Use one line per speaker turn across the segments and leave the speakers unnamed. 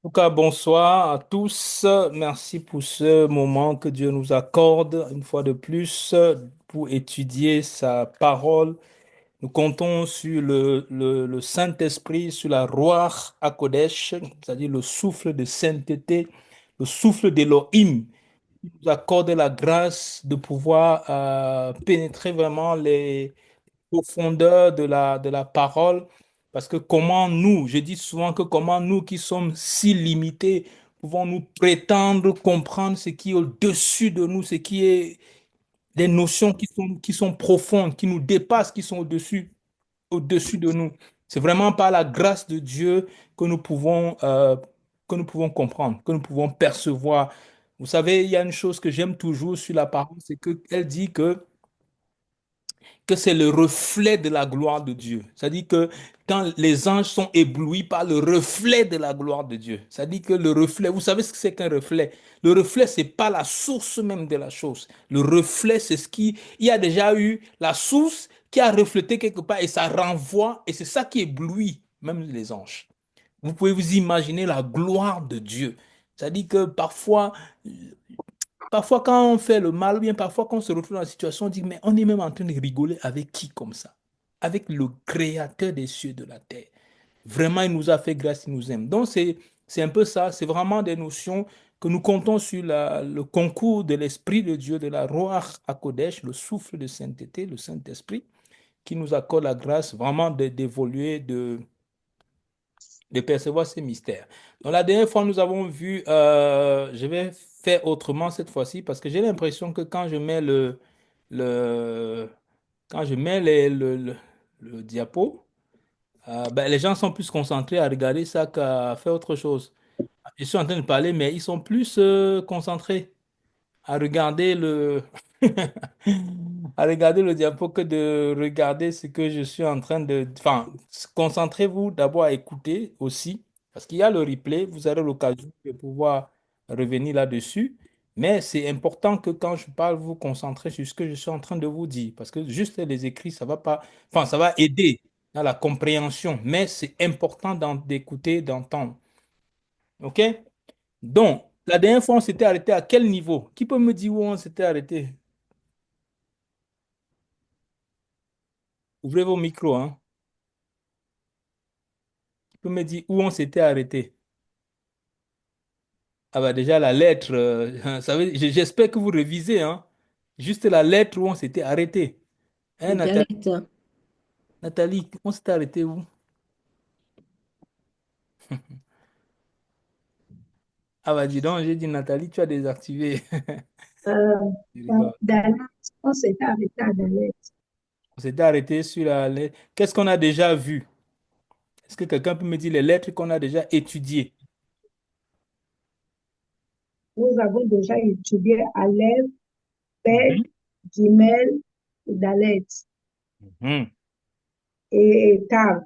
En tout cas, bonsoir à tous. Merci pour ce moment que Dieu nous accorde une fois de plus pour étudier sa parole. Nous comptons sur le Saint-Esprit, sur la Ruach HaKodesh, c'est-à-dire le souffle de sainteté, le souffle d'Élohim, qui nous accorde la grâce de pouvoir pénétrer vraiment les profondeur de la parole, parce que comment nous, je dis souvent que comment nous qui sommes si limités, pouvons-nous prétendre comprendre ce qui est au-dessus de nous, ce qui est des notions qui sont profondes, qui nous dépassent, qui sont au-dessus de nous. C'est vraiment par la grâce de Dieu que nous pouvons comprendre, que nous pouvons percevoir. Vous savez, il y a une chose que j'aime toujours sur la parole, c'est qu'elle dit que c'est le reflet de la gloire de Dieu. C'est-à-dire que quand les anges sont éblouis par le reflet de la gloire de Dieu, c'est-à-dire que le reflet, vous savez ce que c'est qu'un reflet? Le reflet, c'est pas la source même de la chose. Le reflet, c'est ce qui, il y a déjà eu la source qui a reflété quelque part et ça renvoie, et c'est ça qui éblouit même les anges. Vous pouvez vous imaginer la gloire de Dieu. C'est-à-dire que parfois, quand on fait le mal, ou bien parfois quand on se retrouve dans la situation, on dit, mais on est même en train de rigoler avec qui comme ça? Avec le Créateur des cieux et de la terre. Vraiment, il nous a fait grâce, il nous aime. Donc, c'est un peu ça. C'est vraiment des notions que nous comptons sur le concours de l'Esprit de Dieu, de la Ruach HaKodesh, le souffle de sainteté, le Saint-Esprit, qui nous accorde la grâce vraiment d'évoluer, de percevoir ces mystères. Donc, la dernière fois, nous avons vu, je vais faire autrement cette fois-ci parce que j'ai l'impression que quand je mets le, quand je mets le diapo, ben, les gens sont plus concentrés à regarder ça qu'à faire autre chose. Je suis en train de parler, mais ils sont plus concentrés à regarder à regarder le diapo que de regarder ce que je suis en train de... Enfin, concentrez-vous d'abord à écouter aussi, parce qu'il y a le replay, vous aurez l'occasion de pouvoir revenir là-dessus. Mais c'est important que quand je parle, vous concentrez sur ce que je suis en train de vous dire, parce que juste les écrits, ça va pas... Enfin, ça va aider dans la compréhension, mais c'est important d'écouter, d'entendre. OK? Donc, la dernière fois, on s'était arrêté à quel niveau? Qui peut me dire où on s'était arrêté? Ouvrez vos micros, hein. Qui peut me dire où on s'était arrêté? Ah bah déjà, la lettre, j'espère que vous révisez, hein. Juste la lettre où on s'était arrêté. Hein,
Le
Nathalie?
dialecte.
Nathalie, on s'était arrêté où? Ah bah dis donc, j'ai dit Nathalie, tu as désactivé.
Euh,
Je rigole.
Dalet, on s'était arrêté à Dalet.
On s'était arrêté sur la lettre. Qu'est-ce qu'on a déjà vu? Est-ce que quelqu'un peut me dire les lettres qu'on a déjà étudiées?
Nous avons déjà étudié Aleph, Bet,
Mhm.
Gimel, Dalet
Mhm.
et Tav.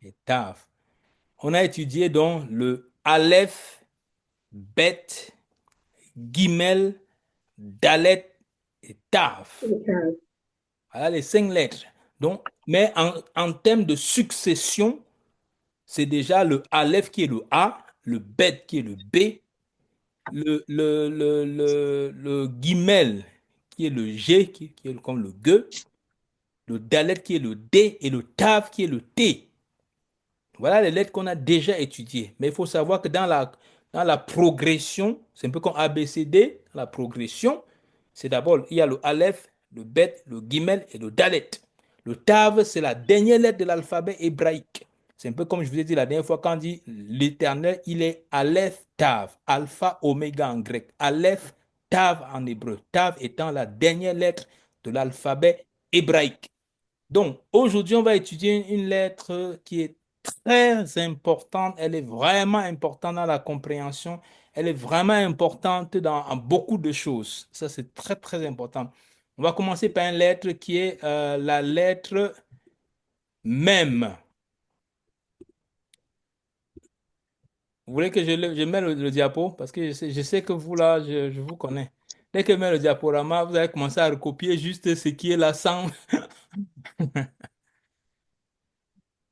Et Tav. On a étudié donc le Aleph, Bet, Gimel, Dalet et Tav.
Et Tav.
Voilà les cinq lettres. Donc, mais en termes de succession, c'est déjà le Aleph qui est le A, le Bet qui est le B, le Gimel qui est le G, qui est comme le G, le Dalet qui est le D et le Tav qui est le T. Voilà les lettres qu'on a déjà étudiées. Mais il faut savoir que dans la progression, c'est un peu comme ABCD, la progression, c'est d'abord, il y a le Aleph, le Bet, le Gimel et le Dalet. Le Tav, c'est la dernière lettre de l'alphabet hébraïque. C'est un peu comme je vous ai dit la dernière fois quand on dit l'éternel, il est Aleph Tav, alpha, oméga en grec. Aleph Tav en hébreu. Tav étant la dernière lettre de l'alphabet hébraïque. Donc, aujourd'hui, on va étudier une lettre qui est très importante. Elle est vraiment importante dans la compréhension. Elle est vraiment importante dans beaucoup de choses. Ça, c'est très, très important. On va commencer par une lettre qui est la lettre même. Vous voulez que je mette le diapo? Parce que je sais que vous, là, je vous connais. Dès que je mets le diaporama, vous allez commencer à recopier juste ce qui est là sans.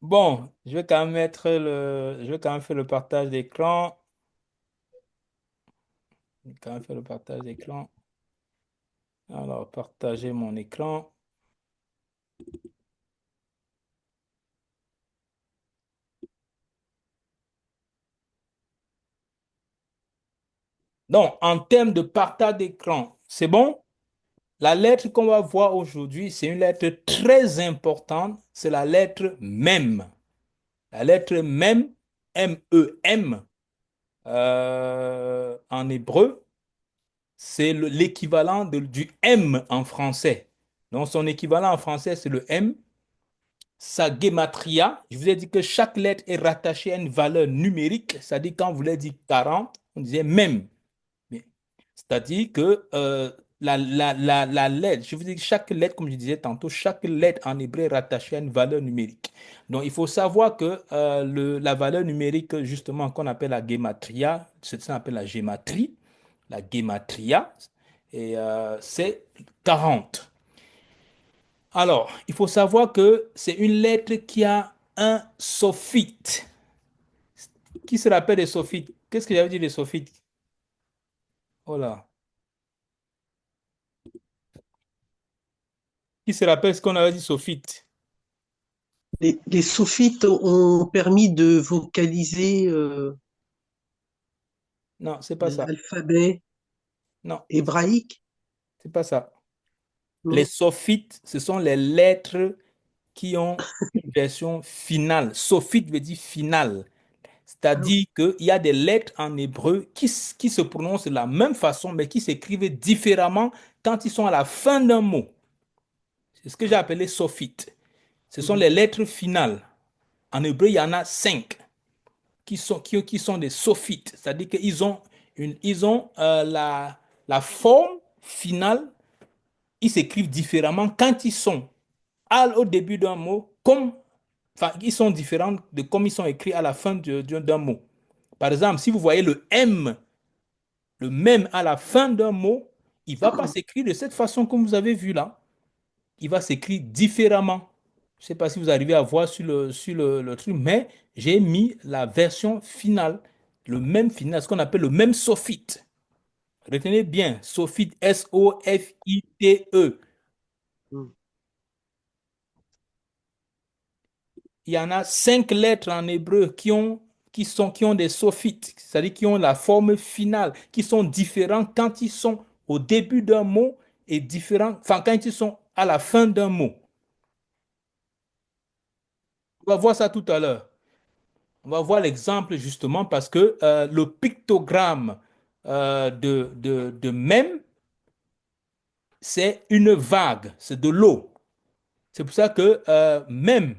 Bon, je vais quand même faire le partage d'écran. Je vais quand même faire le partage d'écran. Alors, partager mon écran. Donc, en termes de partage d'écran, c'est bon? La lettre qu'on va voir aujourd'hui, c'est une lettre très importante. C'est la lettre MEM. La lettre MEM, M-E-M, en hébreu, c'est l'équivalent du M en français. Donc, son équivalent en français, c'est le M. Sa gematria, je vous ai dit que chaque lettre est rattachée à une valeur numérique. C'est-à-dire, quand vous voulez dire 40, on disait MEM. Mais c'est-à-dire que la lettre, je vous dis que chaque lettre, comme je disais tantôt, chaque lettre en hébreu est rattachée à une valeur numérique. Donc, il faut savoir que la valeur numérique, justement, qu'on appelle la gematria, c'est ça qu'on appelle la gematria, et c'est 40. Alors, il faut savoir que c'est une lettre qui a un sophite. Qui se rappelle des sophites? Qu'est-ce que j'avais dit des sophites? Oh là. Qui se rappelle ce qu'on avait dit sophite?
Les sophites ont permis de vocaliser
Non, c'est pas ça.
l'alphabet
Non,
hébraïque,
c'est pas ça. Les
non?
sophites, ce sont les lettres qui ont une version finale. Sophite veut dire finale.
Ah oui.
C'est-à-dire qu'il y a des lettres en hébreu qui se prononcent de la même façon, mais qui s'écrivent différemment quand ils sont à la fin d'un mot. C'est ce que j'ai appelé sophite. Ce sont
Mhm.
les lettres finales. En hébreu, il y en a 5 qui sont des sophites. C'est-à-dire ils ont la forme finale. Ils s'écrivent différemment quand ils sont au début d'un mot, enfin, ils sont différents de comme ils sont écrits à la fin d'un mot. Par exemple, si vous voyez le même à la fin d'un mot, il ne va pas s'écrire de cette façon comme vous avez vu là. Il va s'écrire différemment. Je ne sais pas si vous arrivez à voir le truc, mais j'ai mis la version finale, le même final, ce qu'on appelle le même sophite. Retenez bien, sophite, S-O-F-I-T-E.
Mhm.
Il y en a 5 lettres en hébreu qui ont des sophites, c'est-à-dire qui ont la forme finale, qui sont différents quand ils sont au début d'un mot et différents, enfin, quand ils sont à la fin d'un mot. On va voir ça tout à l'heure. On va voir l'exemple justement parce que le pictogramme de même, c'est une vague, c'est de l'eau. C'est pour ça que même,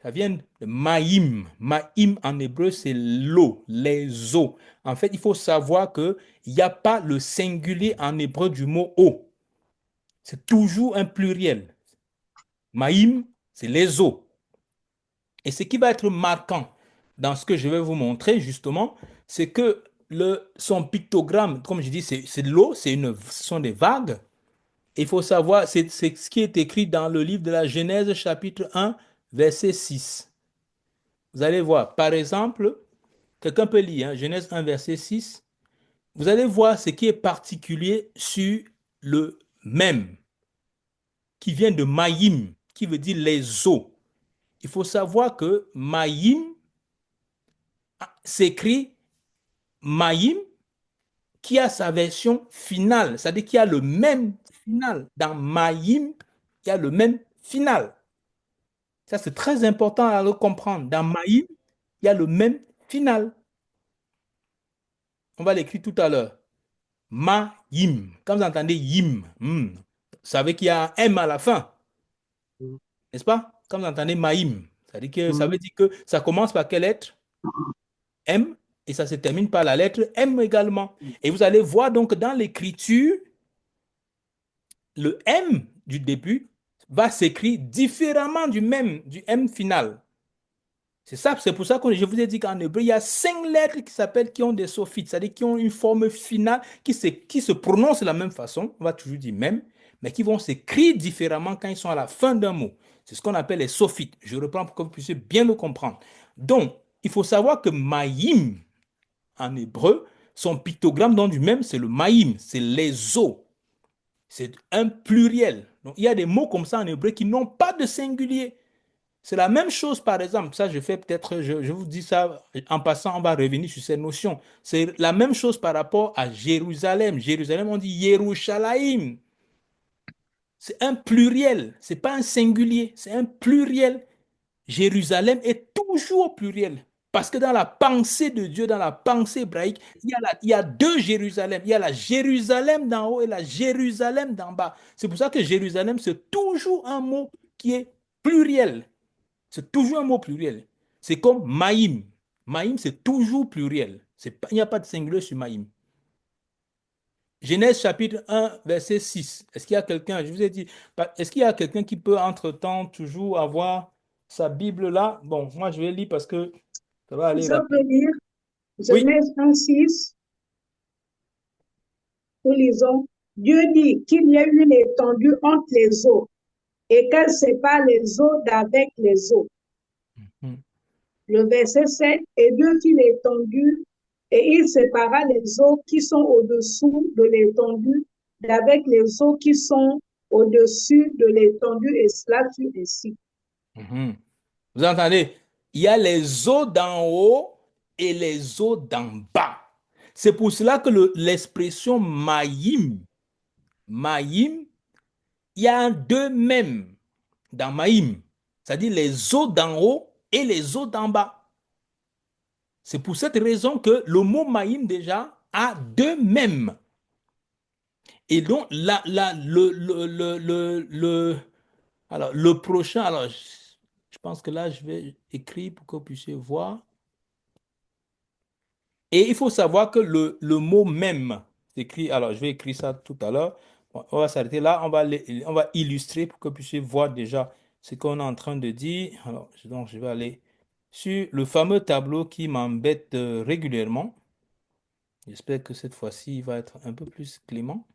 ça vient de maïm. Maïm en hébreu, c'est l'eau, les eaux. En fait, il faut savoir qu'il n'y a pas le singulier en hébreu du mot eau. C'est toujours un pluriel. Maïm, c'est les eaux. Et ce qui va être marquant dans ce que je vais vous montrer, justement, c'est que son pictogramme, comme je dis, c'est de l'eau, ce sont des vagues. Il faut savoir, c'est ce qui est écrit dans le livre de la Genèse, chapitre 1, verset 6. Vous allez voir, par exemple, quelqu'un peut lire, hein, Genèse 1, verset 6. Vous allez voir ce qui est particulier sur le même, qui vient de Maïm, qui veut dire les eaux. Il faut savoir que Maïm s'écrit Maïm qui a sa version finale, c'est-à-dire qu'il y a le même final. Dans Maïm, il y a le même final. Ça, c'est très important à le comprendre. Dans Maïm, il y a le même final. On va l'écrire tout à l'heure. Maïm. Quand vous entendez Yim, vous savez qu'il y a un M à la fin, n'est-ce pas? Quand vous entendez Maïm, ça veut
Mhm.
dire que ça commence par quelle lettre? M et ça se termine par la lettre M également. Et vous allez voir donc dans l'écriture, le M du début va s'écrire différemment du M final. C'est ça, c'est pour ça que je vous ai dit qu'en hébreu, il y a 5 lettres qui ont des sophites, c'est-à-dire qui ont une forme finale qui se prononcent de la même façon, on va toujours dire même, mais qui vont s'écrire différemment quand ils sont à la fin d'un mot. C'est ce qu'on appelle les sophites. Je reprends pour que vous puissiez bien le comprendre. Donc, il faut savoir que Maïm, en hébreu, son pictogramme dans du même, c'est le Maïm, c'est les eaux. C'est un pluriel. Donc, il y a des mots comme ça en hébreu qui n'ont pas de singulier. C'est la même chose, par exemple, ça je fais peut-être, je vous dis ça en passant, on va revenir sur ces notions. C'est la même chose par rapport à Jérusalem. Jérusalem, on dit Yerushalayim. C'est un pluriel, c'est pas un singulier, c'est un pluriel. Jérusalem est toujours au pluriel. Parce que dans la pensée de Dieu, dans la pensée hébraïque, il y a deux Jérusalem. Il y a la Jérusalem d'en haut et la Jérusalem d'en bas. C'est pour ça que Jérusalem, c'est toujours un mot qui est pluriel. C'est toujours un mot pluriel. C'est comme Maïm. Maïm, c'est toujours pluriel. Il n'y a pas de singulier sur Maïm. Genèse chapitre 1, verset 6. Est-ce qu'il y a quelqu'un, je vous ai dit, est-ce qu'il y a quelqu'un qui peut entre-temps toujours avoir sa Bible là? Bon, moi je vais lire parce que ça va aller
Je
rapide.
peux lire
Oui.
Genèse 1:6. Nous lisons, Dieu dit qu'il y a une étendue entre les eaux et qu'elle sépare les eaux d'avec les eaux.
Mhm.
Le verset 7, et Dieu fit l'étendue et il sépara les eaux qui sont au-dessous de l'étendue d'avec les eaux qui sont au-dessus de l'étendue et cela fut ainsi.
Mhm. Vous entendez? Il y a les eaux d'en haut et les eaux d'en bas. C'est pour cela que l'expression Maïm, Maïm, il y a un deux mêmes dans Maïm, c'est-à-dire les eaux d'en haut et les eaux d'en bas. C'est pour cette raison que le mot Maïm déjà a deux mêmes. Et donc, alors, le prochain, alors, je pense que là, je vais écrire pour que vous puissiez voir. Et il faut savoir que le mot même, c'est écrit, alors je vais écrire ça tout à l'heure. Bon, on va s'arrêter là, on va illustrer pour que vous puissiez voir déjà ce qu'on est en train de dire. Alors, donc, je vais aller sur le fameux tableau qui m'embête régulièrement. J'espère que cette fois-ci, il va être un peu plus clément.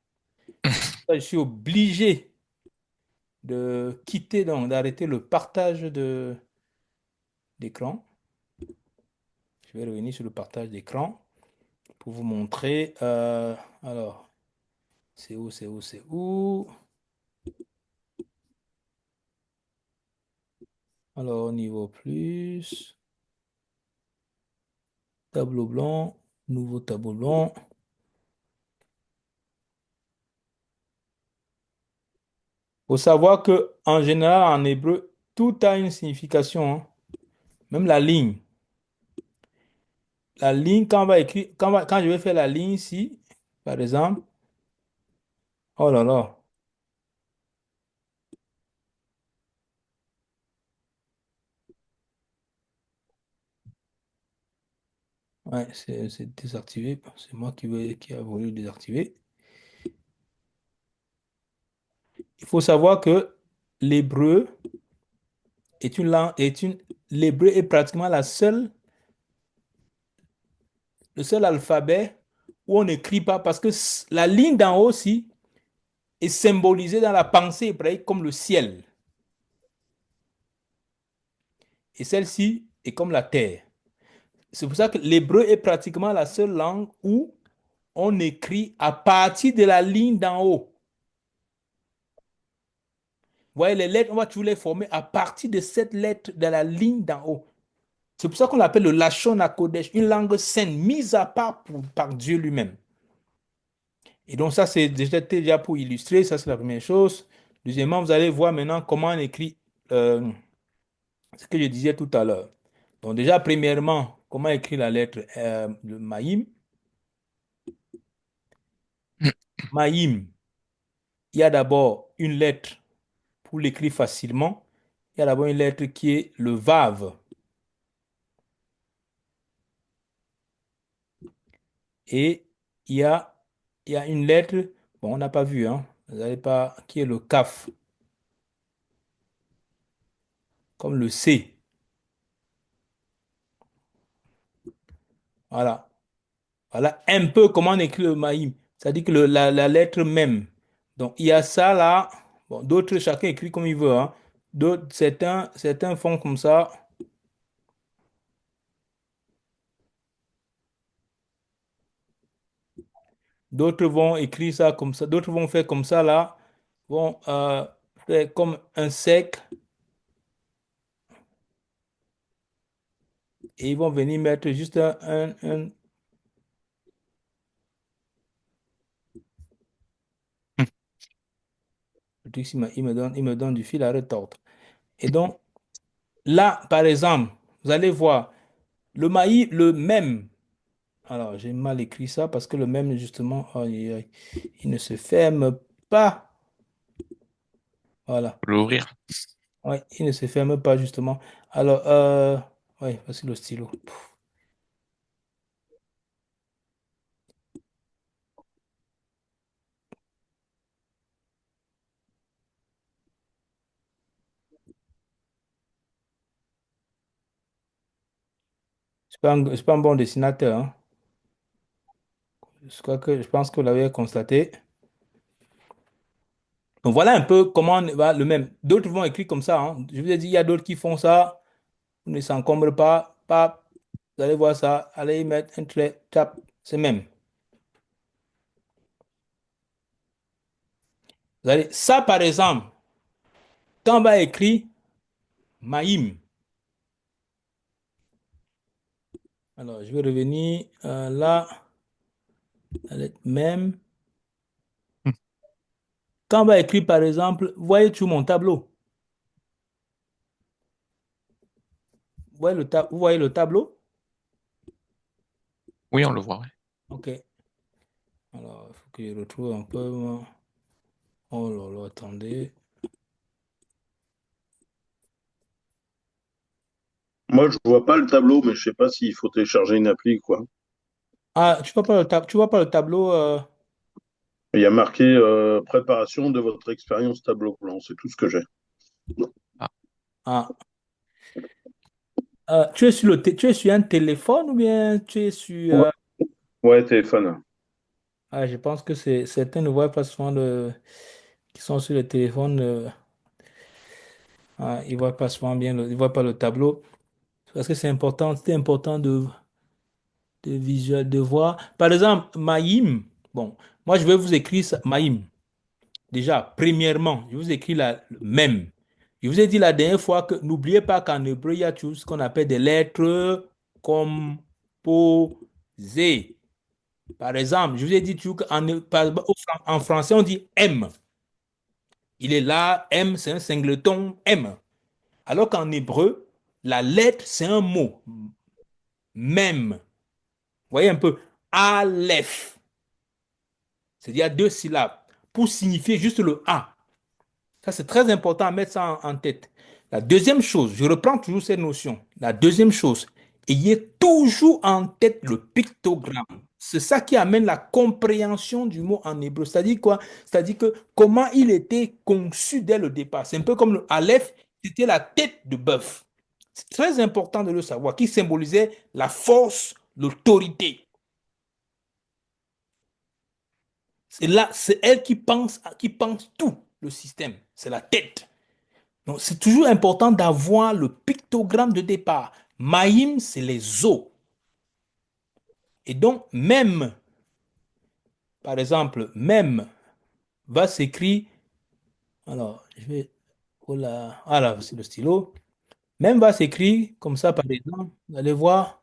Je suis obligé de quitter, donc d'arrêter le partage d'écran. Je vais revenir sur le partage d'écran pour vous montrer. Alors, c'est où, c'est où, c'est où? Alors, niveau plus, tableau blanc, nouveau tableau blanc. Il faut savoir que en général, en hébreu, tout a une signification, hein. Même la ligne. La ligne, quand on va écrire, quand je vais faire la ligne ici, par exemple, oh là là, ouais, c'est désactivé. C'est moi qui a voulu désactiver. Il faut savoir que l'hébreu est une langue, l'hébreu est pratiquement le seul alphabet où on n'écrit pas parce que la ligne d'en haut aussi est symbolisée dans la pensée hébraïque comme le ciel. Et celle-ci est comme la terre. C'est pour ça que l'hébreu est pratiquement la seule langue où on écrit à partir de la ligne d'en haut. Vous voyez, les lettres, on va toujours les former à partir de cette lettre de la ligne d'en haut. C'est pour ça qu'on l'appelle le Lachon HaKodesh, une langue sainte mise à part par Dieu lui-même. Et donc ça, c'est déjà pour illustrer, ça c'est la première chose. Deuxièmement, vous allez voir maintenant comment on écrit ce que je disais tout à l'heure. Donc déjà, premièrement, comment écrire la lettre de Maïm. Maïm, il y a d'abord une lettre pour l'écrire facilement. Il y a d'abord une lettre qui est le Vav. Et il y a, il y a une lettre, bon, on n'a pas vu, hein, vous n'avez pas, qui est le Kaf, comme le C. Voilà. Voilà un peu comment on écrit le Maïm. C'est-à-dire que la lettre même. Donc, il y a ça là. Bon, d'autres, chacun écrit comme il veut, hein. D'autres, certains font comme ça. D'autres vont écrire ça comme ça. D'autres vont faire comme ça là. Vont faire comme un cercle et ils vont venir mettre juste le truc, il me donne du fil à retordre. Et donc, là, par exemple, vous allez voir, le même. Alors, j'ai mal écrit ça parce que le même, justement, aïe, aïe, aïe, il ne se ferme pas. Voilà.
L'ouvrir.
Ouais, il ne se ferme pas, justement. Alors, ouais, voici le stylo. Je suis pas un bon dessinateur, hein. Je pense que vous l'avez constaté. Donc, voilà un peu comment on va le même. D'autres vont écrire comme ça, hein. Je vous ai dit, il y a d'autres qui font ça. Vous ne s'encombrez pas. Pas. Vous allez voir ça. Allez y mettre un trait. Tap. C'est même. Ça, par exemple, quand on va écrire Maïm, alors je vais revenir là, la lettre même. Quand on va écrire, par exemple, voyez sur mon tableau. Vous voyez le tableau?
Oui, on le voit, ouais.
OK. Alors, il faut que je retrouve un peu. Oh là là, attendez.
Moi, je vois pas le tableau, mais je sais pas s'il faut télécharger une appli, quoi.
Ah, tu vois pas le tableau.
Il y a marqué préparation de votre expérience tableau blanc. C'est tout ce que j'ai.
Ah,
Ah, tu es sur un téléphone ou bien tu es sur.
Ouais, ouais, téléphone.
Ah, je pense que certains ne voient pas souvent qui sont sur le téléphone. Ils voient pas souvent bien, ils voient pas le tableau. Parce que c'est important de voir. Par exemple, Maïm. Bon, moi je vais vous écrire ça, Maïm. Déjà, premièrement, je vous écris le même. Je vous ai dit la dernière fois que n'oubliez pas qu'en hébreu, il y a tout ce qu'on appelle des lettres composées. Par exemple, je vous ai dit toujours en français, on dit M. Il est là, M, c'est un singleton, M. Alors qu'en hébreu, la lettre, c'est un mot. Même. Voyez un peu. Aleph. C'est-à-dire deux syllabes. Pour signifier juste le A. Ça, c'est très important à mettre ça en tête. La deuxième chose, je reprends toujours cette notion. La deuxième chose, ayez toujours en tête le pictogramme. C'est ça qui amène la compréhension du mot en hébreu. C'est-à-dire quoi? C'est-à-dire que comment il était conçu dès le départ. C'est un peu comme le Aleph, c'était la tête de bœuf. C'est très important de le savoir, qui symbolisait la force, l'autorité. C'est là, c'est elle qui pense tout le système. C'est la tête. Donc, c'est toujours important d'avoir le pictogramme de départ. Maïm, c'est les os. Et donc, même, par exemple, même va s'écrire. Alors, je vais. Oh là, ah là, c'est le stylo. Même va s'écrire comme ça, par exemple. Vous allez voir.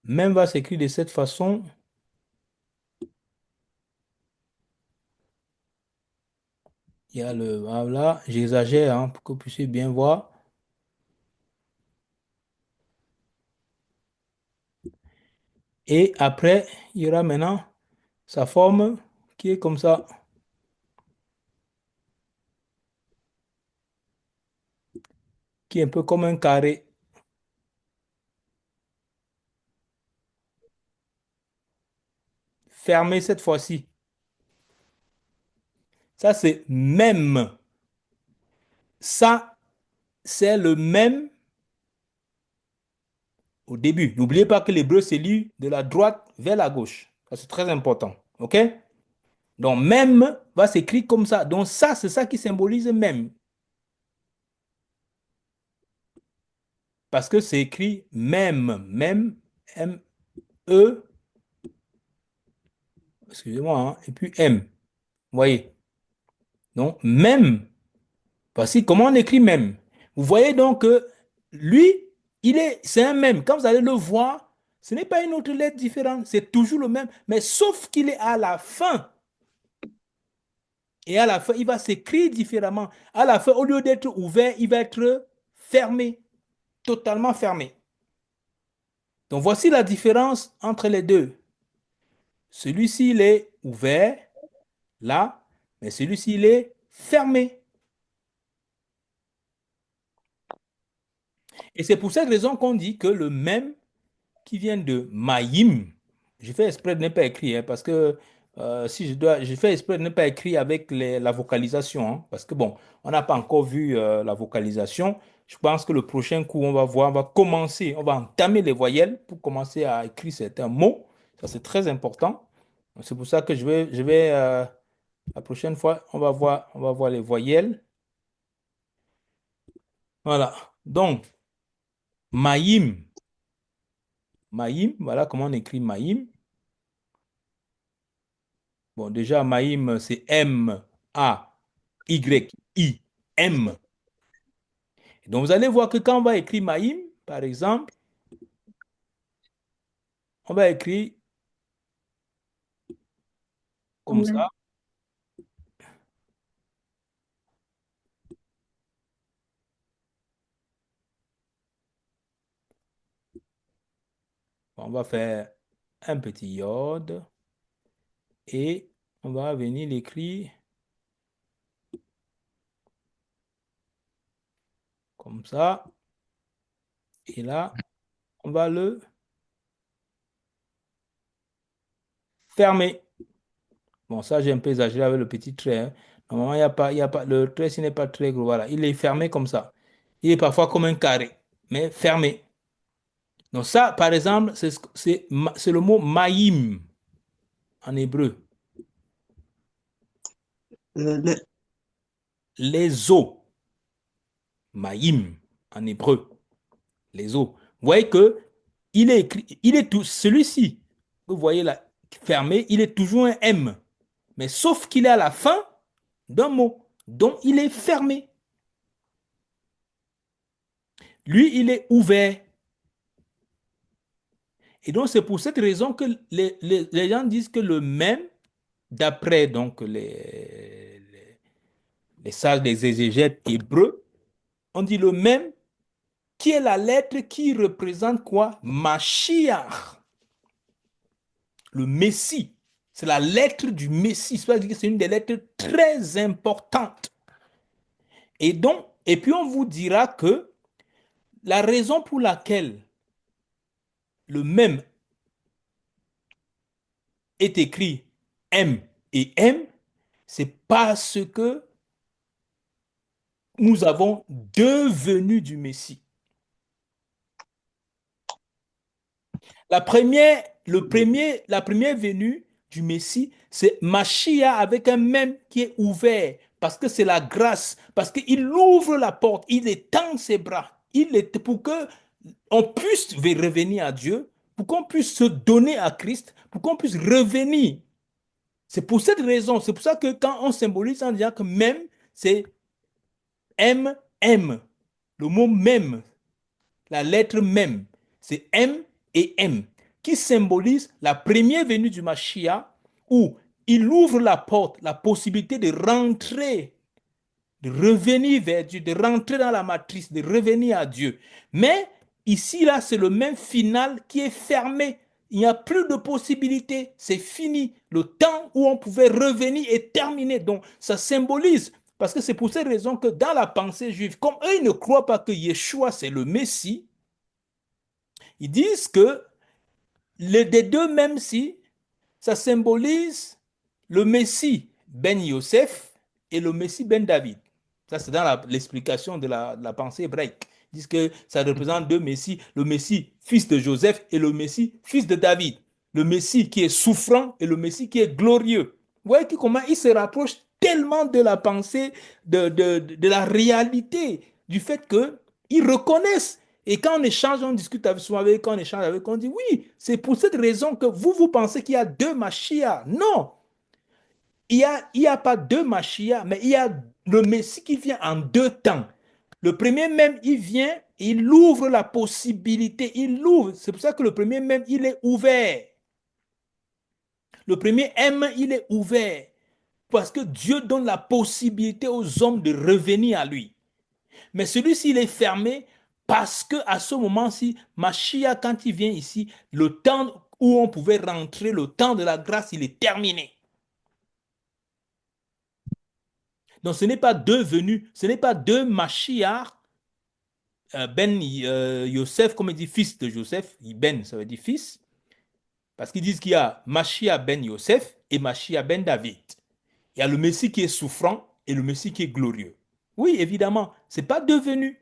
Même va s'écrire de cette façon. Il y a le. Voilà, j'exagère hein, pour que vous puissiez bien voir. Et après, il y aura maintenant sa forme qui est comme ça, qui est un peu comme un carré. Fermé cette fois-ci. Ça, c'est même. Ça, c'est le même au début. N'oubliez pas que l'hébreu, c'est lu de la droite vers la gauche. Ça, c'est très important. OK? Donc, même va s'écrire comme ça. Donc, ça, c'est ça qui symbolise même. Parce que c'est écrit même, même, M-E, excusez-moi, hein, et puis M. Vous voyez? Donc, même. Voici comment on écrit même. Vous voyez donc que lui, c'est un même. Quand vous allez le voir, ce n'est pas une autre lettre différente, c'est toujours le même, mais sauf qu'il est à la fin. Et à la fin, il va s'écrire différemment. À la fin, au lieu d'être ouvert, il va être fermé, totalement fermé. Donc voici la différence entre les deux. Celui-ci, il est ouvert, là, mais celui-ci, il est fermé. Et c'est pour cette raison qu'on dit que le même qui vient de Maïm. Je fais exprès de ne pas écrire, hein, parce que si je fais exprès de ne pas écrire avec la vocalisation, hein, parce que bon, on n'a pas encore vu la vocalisation. Je pense que le prochain coup, on va voir, on va commencer, on va entamer les voyelles pour commencer à écrire certains mots. Ça, c'est très important. C'est pour ça que la prochaine fois, on va voir les voyelles. Voilà. Donc, Maïm. Maïm, voilà comment on écrit Maïm. Bon, déjà, Maïm, c'est M-A-Y-I-M. Donc, vous allez voir que quand on va écrire Maïm, par exemple, on va écrire comme
Amen.
ça. On va faire un petit iode et on va venir l'écrire comme ça. Et là, on va le fermer. Bon, ça, j'ai un peu exagéré avec le petit trait, hein. Normalement, il y a pas, le trait, ce n'est pas très gros. Voilà, il est fermé comme ça. Il est parfois comme un carré, mais fermé. Donc ça, par exemple, c'est le mot maïm en hébreu.
Le-
Les eaux, maïm en hébreu, les eaux. Vous voyez que il est écrit, il est tout, celui-ci, vous voyez là, fermé, il est toujours un M, mais sauf qu'il est à la fin d'un mot, donc il est fermé. Lui, il est ouvert. Et donc, c'est pour cette raison que les gens disent que le même, d'après donc les sages des exégètes hébreux, on dit le même qui est la lettre qui représente quoi? Mashiach, le Messie. C'est la lettre du Messie. C'est-à-dire que c'est une des lettres très importantes. Et donc, et puis on vous dira que la raison pour laquelle le même est écrit M et M, c'est parce que nous avons deux venues du Messie. La première venue du Messie, c'est Mashiach avec un même qui est ouvert, parce que c'est la grâce, parce qu'il ouvre la porte, il étend ses bras, pour que on puisse revenir à Dieu, pour qu'on puisse se donner à Christ, pour qu'on puisse revenir. C'est pour cette raison, c'est pour ça que quand on symbolise en disant que même, c'est M, M, le mot même, la lettre même, c'est M et M, qui symbolise la première venue du Mashiach, où il ouvre la porte, la possibilité de rentrer, de revenir vers Dieu, de rentrer dans la matrice, de revenir à Dieu. Mais ici, là, c'est le même final qui est fermé. Il n'y a plus de possibilité. C'est fini. Le temps où on pouvait revenir est terminé. Donc, ça symbolise, parce que c'est pour cette raison que dans la pensée juive, comme eux, ils ne croient pas que Yeshua, c'est le Messie, ils disent que des deux, même si ça symbolise le Messie Ben Yosef et le Messie Ben David. Ça, c'est dans l'explication de la pensée hébraïque. Ils disent que ça représente deux Messies, le Messie fils de Joseph et le Messie fils de David. Le Messie qui est souffrant et le Messie qui est glorieux. Vous voyez comment il se rapproche tellement de la pensée, de la réalité, du fait qu'ils reconnaissent. Et quand on échange, on discute souvent avec, quand on échange avec, on dit oui, c'est pour cette raison que vous pensez qu'il y a deux Mashiach. Non, il y a pas deux Mashiach, mais il y a le Messie qui vient en deux temps. Le premier même, il vient, il ouvre la possibilité, il l'ouvre. C'est pour ça que le premier même, il est ouvert. Le premier M, il est ouvert. Parce que Dieu donne la possibilité aux hommes de revenir à lui. Mais celui-ci, il est fermé parce que à ce moment-ci, Mashiach, quand il vient ici, le temps où on pouvait rentrer, le temps de la grâce, il est terminé. Donc ce n'est pas deux venus, ce n'est pas deux Mashiach, Ben Yosef, comme il dit fils de Joseph, Ben ça veut dire fils, parce qu'ils disent qu'il y a Mashiach Ben Yosef et Mashiach Ben David. Il y a le Messie qui est souffrant et le Messie qui est glorieux. Oui, évidemment, ce n'est pas devenu.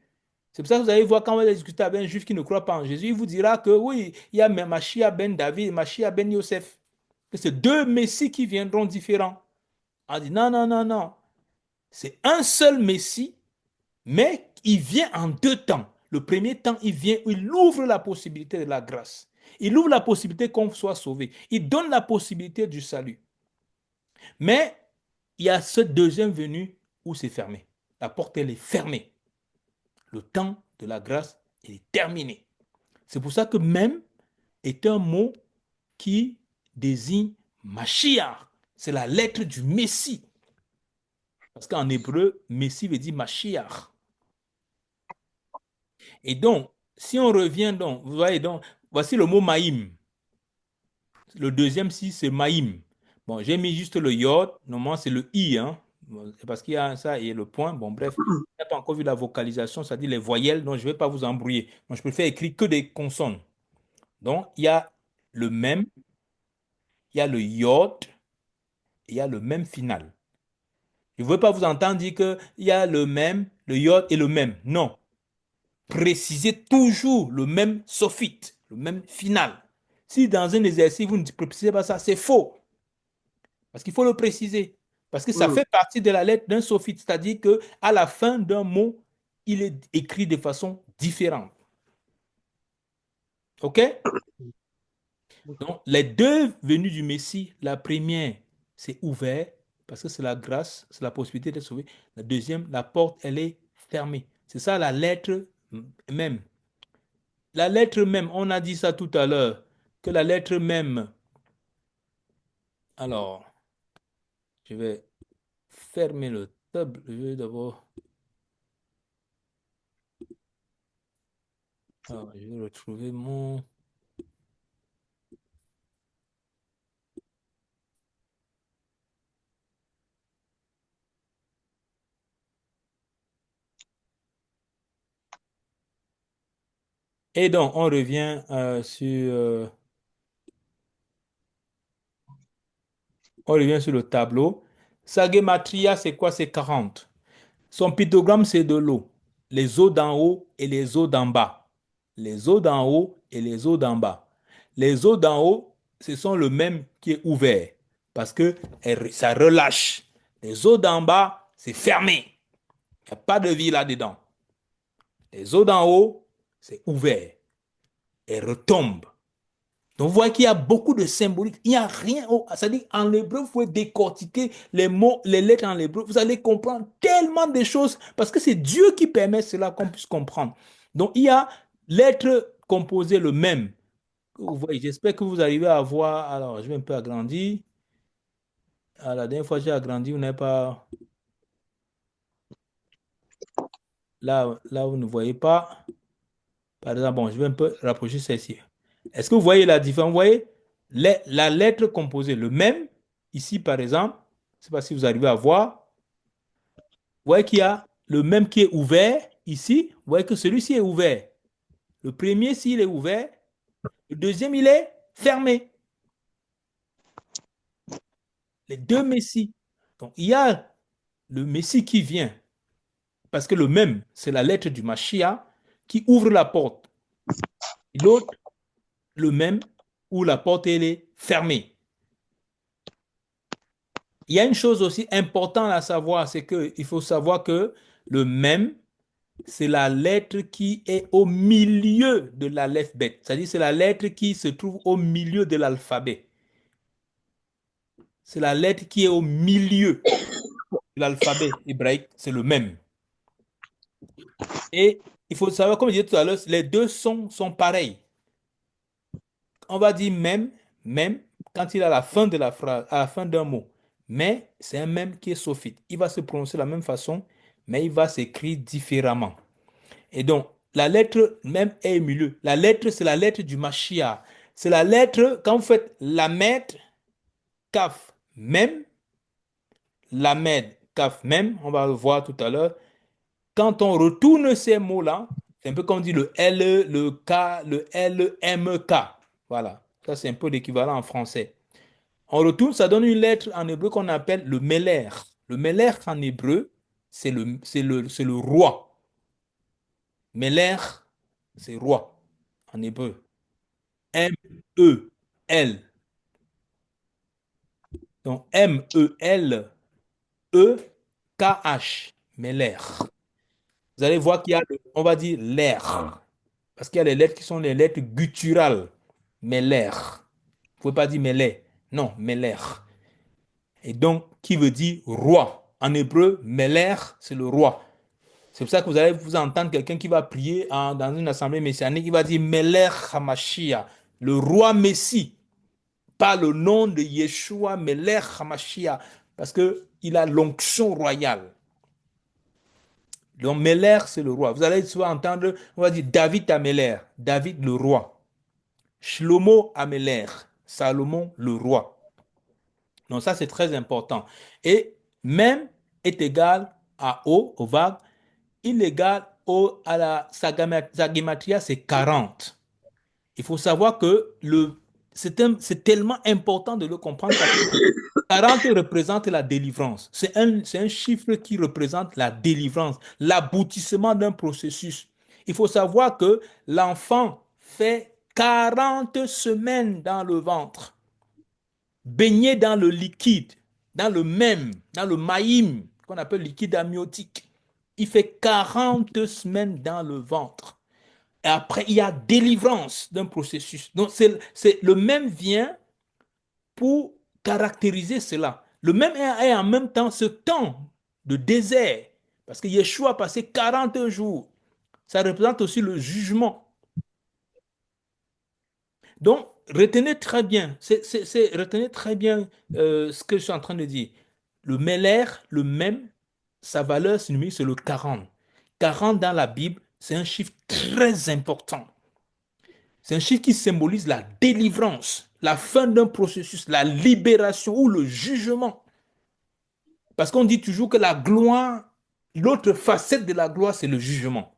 C'est pour ça que vous allez voir quand vous allez discuter avec un juif qui ne croit pas en Jésus, il vous dira que oui, il y a Mashiach ben David et Mashiach ben Yosef. Que c'est deux Messies qui viendront différents. On dit non, non, non, non. C'est un seul Messie, mais il vient en deux temps. Le premier temps, il vient, il ouvre la possibilité de la grâce. Il ouvre la possibilité qu'on soit sauvé. Il donne la possibilité du salut. Mais il y a ce deuxième venu où c'est fermé. La porte, elle est fermée. Le temps de la grâce est terminé. C'est pour ça que même est un mot qui désigne Mashiach. C'est la lettre du Messie. Parce qu'en hébreu, Messie veut dire Mashiach. Et donc, si on revient donc, vous voyez donc, voici le mot Maïm. Le deuxième, si c'est Maïm. Bon, j'ai mis juste le yod. Normalement, c'est le i, hein. C'est parce qu'il y a ça et le point. Bon, bref, je n'ai pas encore vu la vocalisation, ça dit les voyelles, donc je ne vais pas vous embrouiller. Moi, je préfère écrire que des consonnes. Donc, il y a le même, il y a le yod, et il y a le même final. Je ne veux pas vous entendre dire qu'il y a le même, le yod et le même. Non. Précisez toujours le même sophite, le même final. Si dans un exercice, vous ne précisez pas ça, c'est faux. Parce qu'il faut le préciser. Parce que ça fait partie de la lettre d'un sophite. C'est-à-dire qu'à la fin d'un mot, il est écrit de façon différente. OK? Donc, les deux venues du Messie, la première, c'est ouvert, parce que c'est la grâce, c'est la possibilité d'être sauvé. La deuxième, la porte, elle est fermée. C'est ça la lettre même. La lettre même, on a dit ça tout à l'heure, que la lettre même. Alors, je vais fermer le tab. Je vais d'abord. Alors, je vais retrouver mon. Et donc, on revient sur le tableau. Sa gematria, c'est quoi? C'est 40. Son pictogramme, c'est de l'eau. Les eaux d'en haut et les eaux d'en bas. Les eaux d'en haut et les eaux d'en bas. Les eaux d'en haut, ce sont le même qui est ouvert parce que ça relâche. Les eaux d'en bas, c'est fermé. Il n'y a pas de vie là-dedans. Les eaux d'en haut, c'est ouvert. Elles retombent. Donc, vous voyez qu'il y a beaucoup de symbolique. Il n'y a rien. C'est-à-dire, en hébreu, vous pouvez décortiquer les mots, les lettres en hébreu. Vous allez comprendre tellement de choses parce que c'est Dieu qui permet cela qu'on puisse comprendre. Donc, il y a lettres composées le même. Vous voyez, j'espère que vous arrivez à voir. Alors, je vais un peu agrandir. Ah, la dernière fois, j'ai agrandi, vous n'avez pas. Là, vous ne voyez pas. Par exemple, bon, je vais un peu rapprocher celle-ci. Est-ce que vous voyez la différence? Vous voyez la lettre composée, le même, ici par exemple, je ne sais pas si vous arrivez à voir, vous voyez qu'il y a le même qui est ouvert ici, vous voyez que celui-ci est ouvert. Le premier, s'il est ouvert, le deuxième, il est fermé. Les deux messies. Donc, il y a le messie qui vient, parce que le même, c'est la lettre du Mashiach qui ouvre la porte. Et l'autre, le même, où la porte, elle est fermée. Il y a une chose aussi importante à savoir, c'est qu'il faut savoir que le même, c'est la lettre qui est au milieu de la lettre bête. C'est-à-dire c'est la lettre qui se trouve au milieu de l'alphabet. C'est la lettre qui est au milieu de l'alphabet hébraïque, c'est le même. Et il faut savoir, comme je disais tout à l'heure, les deux sont pareils. On va dire même, quand il est à la fin de la phrase, à la fin d'un mot. Mais c'est un même qui est sophite. Il va se prononcer de la même façon, mais il va s'écrire différemment. Et donc, la lettre même est au milieu. La lettre, c'est la lettre du Mashiach. C'est la lettre, quand vous faites Lamed, Kaf, même, Lamed, Kaf, même, on va le voir tout à l'heure. Quand on retourne ces mots-là, c'est un peu comme on dit le L, le K, le L, M, K. Voilà. Ça, c'est un peu l'équivalent en français. On retourne, ça donne une lettre en hébreu qu'on appelle le Meler. Le Meler en hébreu, c'est le roi. Meler, c'est roi en hébreu. M-E-L. Donc M-E-L-E-K-H. Meler. Vous allez voir qu'il y a, on va dire l'air. Parce qu'il y a les lettres qui sont les lettres gutturales. Meler. Vous ne pouvez pas dire Meler. Non, Meler. Et donc, qui veut dire roi. En hébreu, Meler, c'est le roi. C'est pour ça que vous allez vous entendre quelqu'un qui va prier dans une assemblée messianique, qui va dire Meler Hamashiach, le roi Messie, pas le nom de Yeshua Meler Hamashiach, parce qu'il a l'onction royale. Donc Meler, c'est le roi. Vous allez souvent entendre, on va dire David Ameler, David le roi. Shlomo Ameler, Salomon le roi. Donc ça, c'est très important. Et même est égal à O, au vague, il est égal à sa gématria, c'est 40. Il faut savoir que c'est tellement important de le comprendre parce que 40 représente la délivrance. C'est un chiffre qui représente la délivrance, l'aboutissement d'un processus. Il faut savoir que l'enfant fait 40 semaines dans le ventre, baigné dans le liquide, dans le maïm, qu'on appelle liquide amniotique. Il fait 40 semaines dans le ventre. Et après, il y a délivrance d'un processus. Donc, le même vient pour caractériser cela. Le même est en même temps ce temps de désert. Parce que Yeshua a passé 40 jours. Ça représente aussi le jugement. Donc, retenez très bien, retenez très bien ce que je suis en train de dire. Le Meler, le même, sa valeur numérique, c'est le 40. 40 dans la Bible, c'est un chiffre très important. C'est un chiffre qui symbolise la délivrance, la fin d'un processus, la libération ou le jugement. Parce qu'on dit toujours que la gloire, l'autre facette de la gloire, c'est le jugement.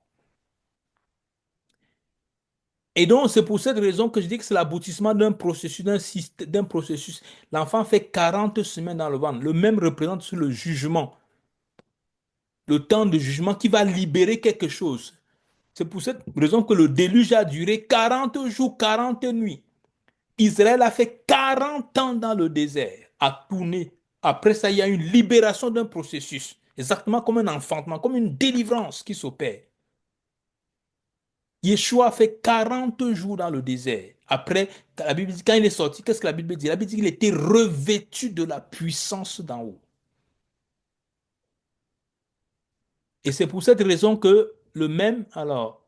Et donc, c'est pour cette raison que je dis que c'est l'aboutissement d'un processus, d'un processus. L'enfant fait 40 semaines dans le ventre. Le même représente sur le jugement. Le temps de jugement qui va libérer quelque chose. C'est pour cette raison que le déluge a duré 40 jours, 40 nuits. Israël a fait 40 ans dans le désert, à tourner. Après ça, il y a une libération d'un processus. Exactement comme un enfantement, comme une délivrance qui s'opère. Yeshua a fait 40 jours dans le désert. Après, la Bible dit, quand il est sorti, qu'est-ce que la Bible dit? La Bible dit qu'il était revêtu de la puissance d'en haut. Et c'est pour cette raison que le même, alors,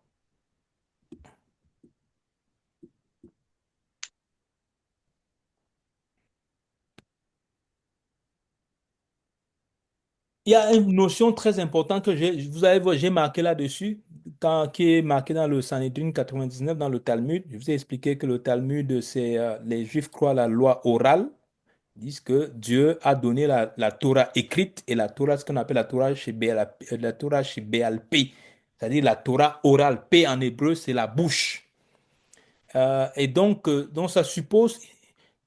il y a une notion très importante que vous allez voir, j'ai marqué là-dessus, qui est marqué dans le Sanhédrin 99, dans le Talmud. Je vous ai expliqué que le Talmud, c'est les Juifs croient à la loi orale. Ils disent que Dieu a donné la Torah écrite et la Torah, ce qu'on appelle la Torah chez la Torah chez BLP, c'est-à-dire la Torah orale. P en hébreu, c'est la bouche. Et donc, ça suppose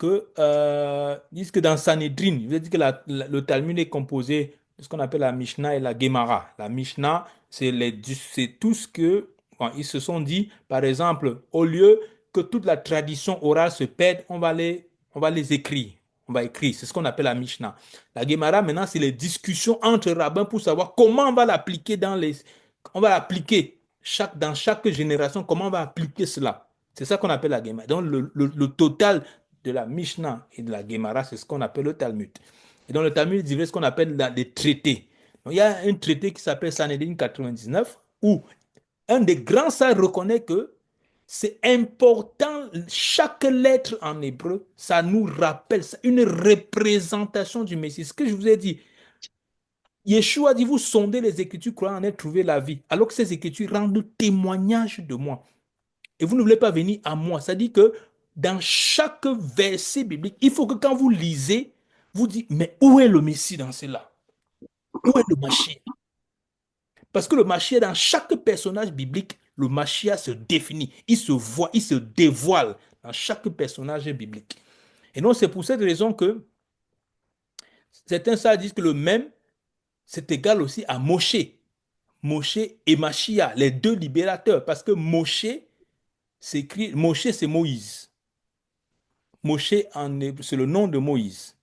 ils disent que dans Sanhédrin, je veux dire que le Talmud est composé de ce qu'on appelle la Mishnah et la Gemara. La Mishnah, c'est tout ce que, bon, ils se sont dit, par exemple, au lieu que toute la tradition orale se perde, on va les écrire. On va écrire. C'est ce qu'on appelle la Mishnah. La Gemara, maintenant, c'est les discussions entre rabbins pour savoir comment on va l'appliquer on va l'appliquer dans chaque génération, comment on va appliquer cela. C'est ça qu'on appelle la Gemara. Donc, le total de la Mishnah et de la Gemara, c'est ce qu'on appelle le Talmud. Et dans le Talmud, il y a ce qu'on appelle des traités. Donc, il y a un traité qui s'appelle Sanhedrin 99, où un des grands sages reconnaît que c'est important, chaque lettre en hébreu, ça nous rappelle, c'est une représentation du Messie. Ce que je vous ai dit, Yeshua dit, vous sondez les Écritures, croyez en être trouvé la vie, alors que ces Écritures rendent témoignage de moi. Et vous ne voulez pas venir à moi. Ça dit que dans chaque verset biblique, il faut que quand vous lisez, vous dites, mais où est le Messie dans cela? Où est le Mashiach? Parce que le Mashiach, dans chaque personnage biblique, le Mashiach se définit, il se voit, il se dévoile dans chaque personnage biblique. Et donc, c'est pour cette raison que certains sages disent que le même, c'est égal aussi à Moshe. Moshe et Mashiach, les deux libérateurs. Parce que Moshe, Moshe, c'est Moïse. Moshe, c'est le nom de Moïse.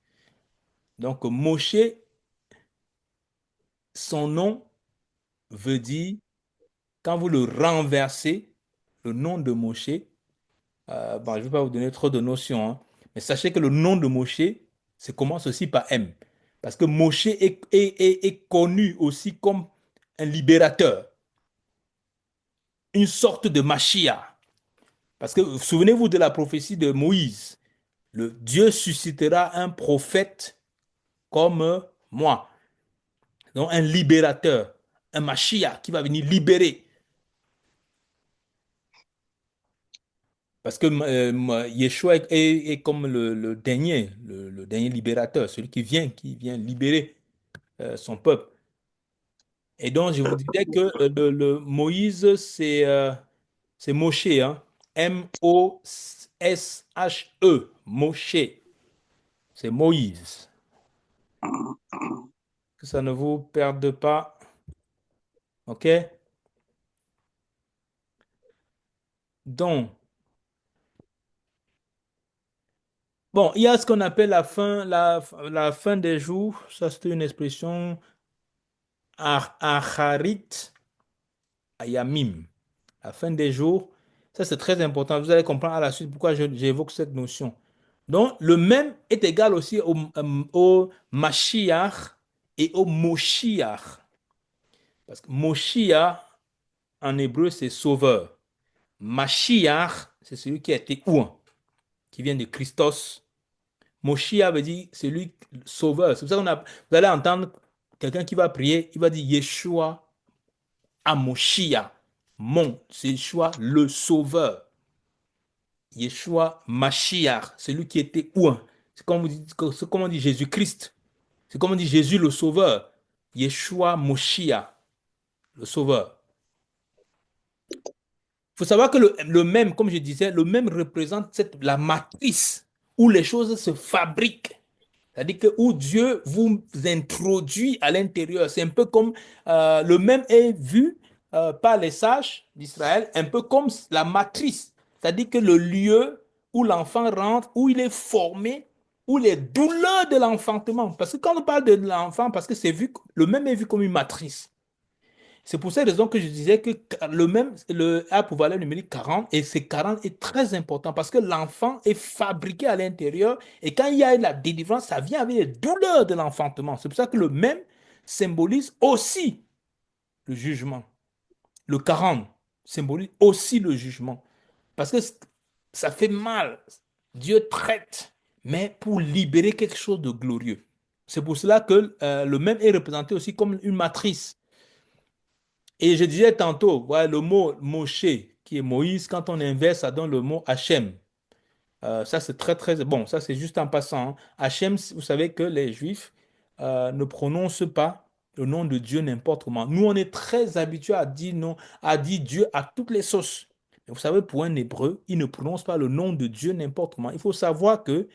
Donc, Moshe, son nom veut dire, quand vous le renversez, le nom de Moshe, bon, je ne vais pas vous donner trop de notions, hein, mais sachez que le nom de Moshe, ça commence aussi par M. Parce que Moshe est connu aussi comme un libérateur, une sorte de Mashiach. Parce que souvenez-vous de la prophétie de Moïse. Dieu suscitera un prophète comme moi. Donc un libérateur, un Mashiach qui va venir libérer. Parce que Yeshua est comme le dernier, le dernier libérateur, celui qui vient libérer son peuple. Et donc, je vous disais que Moïse, c'est Moshe, hein? M-O-S-H-E, Moshe. C'est Moïse. Que ça ne vous perde pas. OK? Donc, bon, il y a ce qu'on appelle la fin des jours. Ça, c'est une expression Acharit Ayamim. La fin des jours. Ça, c'est très important. Vous allez comprendre à la suite pourquoi j'évoque cette notion. Donc, le même est égal aussi au Mashiach et au Moshiach. Parce que Moshiach, en hébreu, c'est sauveur. Mashiach, c'est celui qui a été ouin, qui vient de Christos. Moshiach veut dire celui sauveur. C'est pour ça vous allez entendre quelqu'un qui va prier, il va dire Yeshua à Moshiach. Yeshua le sauveur. Yeshua Mashiach, celui qui était ouin. C'est comme on dit Jésus-Christ. C'est comme on dit Jésus le sauveur. Yeshua Moshiach, le sauveur. Il faut savoir que le même, comme je disais, le même représente la matrice où les choses se fabriquent. C'est-à-dire que où Dieu vous introduit à l'intérieur. C'est un peu comme le même est vu par les sages d'Israël, un peu comme la matrice. C'est-à-dire que le lieu où l'enfant rentre, où il est formé, où les douleurs de l'enfantement. Parce que quand on parle de l'enfant, parce que le même est vu comme une matrice. C'est pour cette raison que je disais que le A pour valeur numérique 40, et c'est 40 est très important parce que l'enfant est fabriqué à l'intérieur et quand il y a la délivrance, ça vient avec les douleurs de l'enfantement. C'est pour ça que le même symbolise aussi le jugement. Le 40 symbolise aussi le jugement parce que ça fait mal. Dieu traite, mais pour libérer quelque chose de glorieux. C'est pour cela que le même est représenté aussi comme une matrice. Et je disais tantôt, ouais, le mot Moshe, qui est Moïse, quand on inverse, ça donne le mot Hachem. Ça, c'est très, très bon. Ça, c'est juste en passant, hein. Hachem, vous savez que les Juifs ne prononcent pas le nom de Dieu n'importe comment. Nous, on est très habitués à dire non, à dire Dieu à toutes les sauces. Mais vous savez, pour un Hébreu, il ne prononce pas le nom de Dieu n'importe comment. Il faut savoir que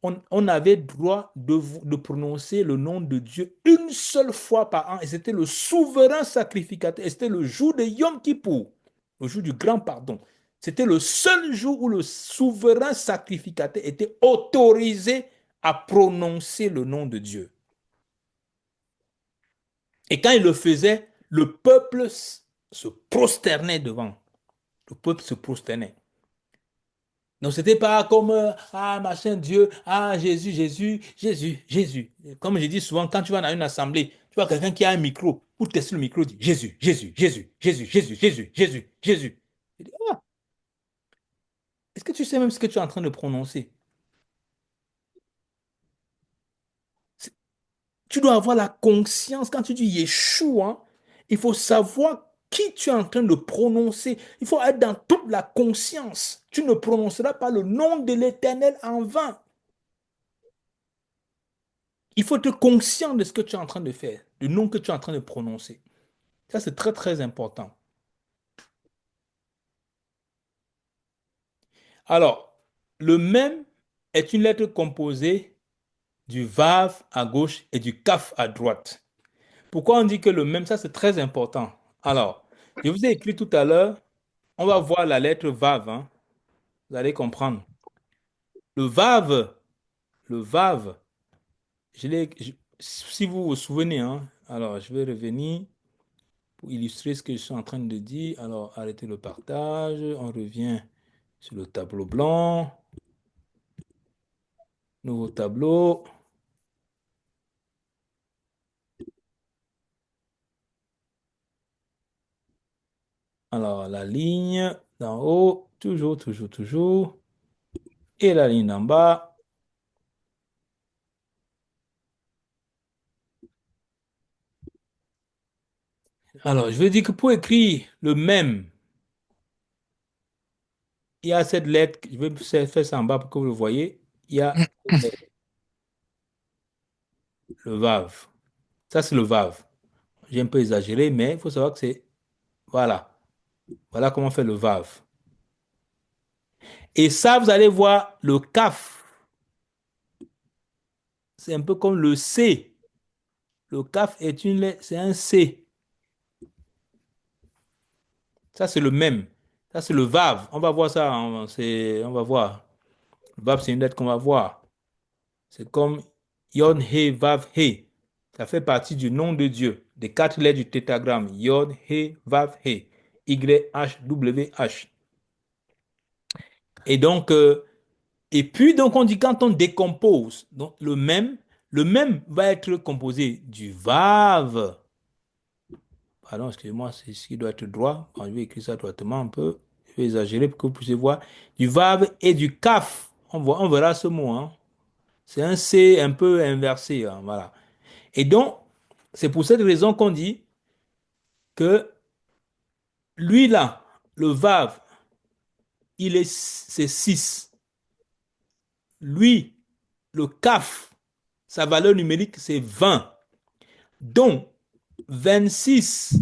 on avait droit de prononcer le nom de Dieu une seule fois par an. Et c'était le souverain sacrificateur. Et c'était le jour de Yom Kippour, le jour du grand pardon. C'était le seul jour où le souverain sacrificateur était autorisé à prononcer le nom de Dieu. Et quand il le faisait, le peuple se prosternait devant. Le peuple se prosternait. Donc, c'était pas comme ah, machin Dieu, ah, Jésus, Jésus, Jésus, Jésus. Comme je dis souvent, quand tu vas dans une assemblée, tu vois quelqu'un qui a un micro, pour tester le micro, dit Jésus, Jésus, Jésus, Jésus, Jésus, Jésus, Jésus, Jésus. Je dis, ah, est-ce que tu sais même ce que tu es en train de prononcer? C'est- Tu dois avoir la conscience, quand tu dis Yeshua, hein, il faut savoir qui tu es en train de prononcer. Il faut être dans toute la conscience. Tu ne prononceras pas le nom de l'Éternel en vain. Il faut être conscient de ce que tu es en train de faire, du nom que tu es en train de prononcer. Ça, c'est très, très important. Alors, le même est une lettre composée du vav à gauche et du kaf à droite. Pourquoi on dit que le même, ça, c'est très important. Alors, je vous ai écrit tout à l'heure, on va voir la lettre vav, hein. Vous allez comprendre. Le vav, le vav, si vous vous souvenez, hein, alors je vais revenir pour illustrer ce que je suis en train de dire. Alors, arrêtez le partage. On revient sur le tableau blanc. Nouveau tableau. Alors, la ligne d'en haut, toujours, toujours, toujours. Et la ligne d'en bas. Alors, je veux dire que pour écrire le même, il y a cette lettre, je vais faire ça en bas pour que vous le voyez. Il y a cette lettre, le vav. Ça, c'est le vav. J'ai un peu exagéré, mais il faut savoir que c'est, voilà. Voilà comment on fait le vav. Et ça, vous allez voir le kaf. C'est un peu comme le C. Le kaf est une lettre, c'est un C. Ça, c'est le même. Ça, c'est le vav. On va voir ça. On va voir. Le vav, c'est une lettre qu'on va voir. C'est comme Yod, He, Vav, He. Ça fait partie du nom de Dieu, des quatre lettres du tétragramme. Yod, He, Vav, He. Y, H, W, H. Et donc, et puis, on dit quand on décompose, donc le même va être composé du Vav. Pardon, excusez-moi, c'est ce qui doit être droit. Bon, je vais écrire ça droitement un peu. Je vais exagérer pour que vous puissiez voir. Du Vav et du Kaf. On verra ce mot, hein. C'est un C un peu inversé, hein, voilà. Et donc, c'est pour cette raison qu'on dit que lui là, le Vav, c'est 6. Lui, le Kaf, sa valeur numérique, c'est 20. Donc, 26,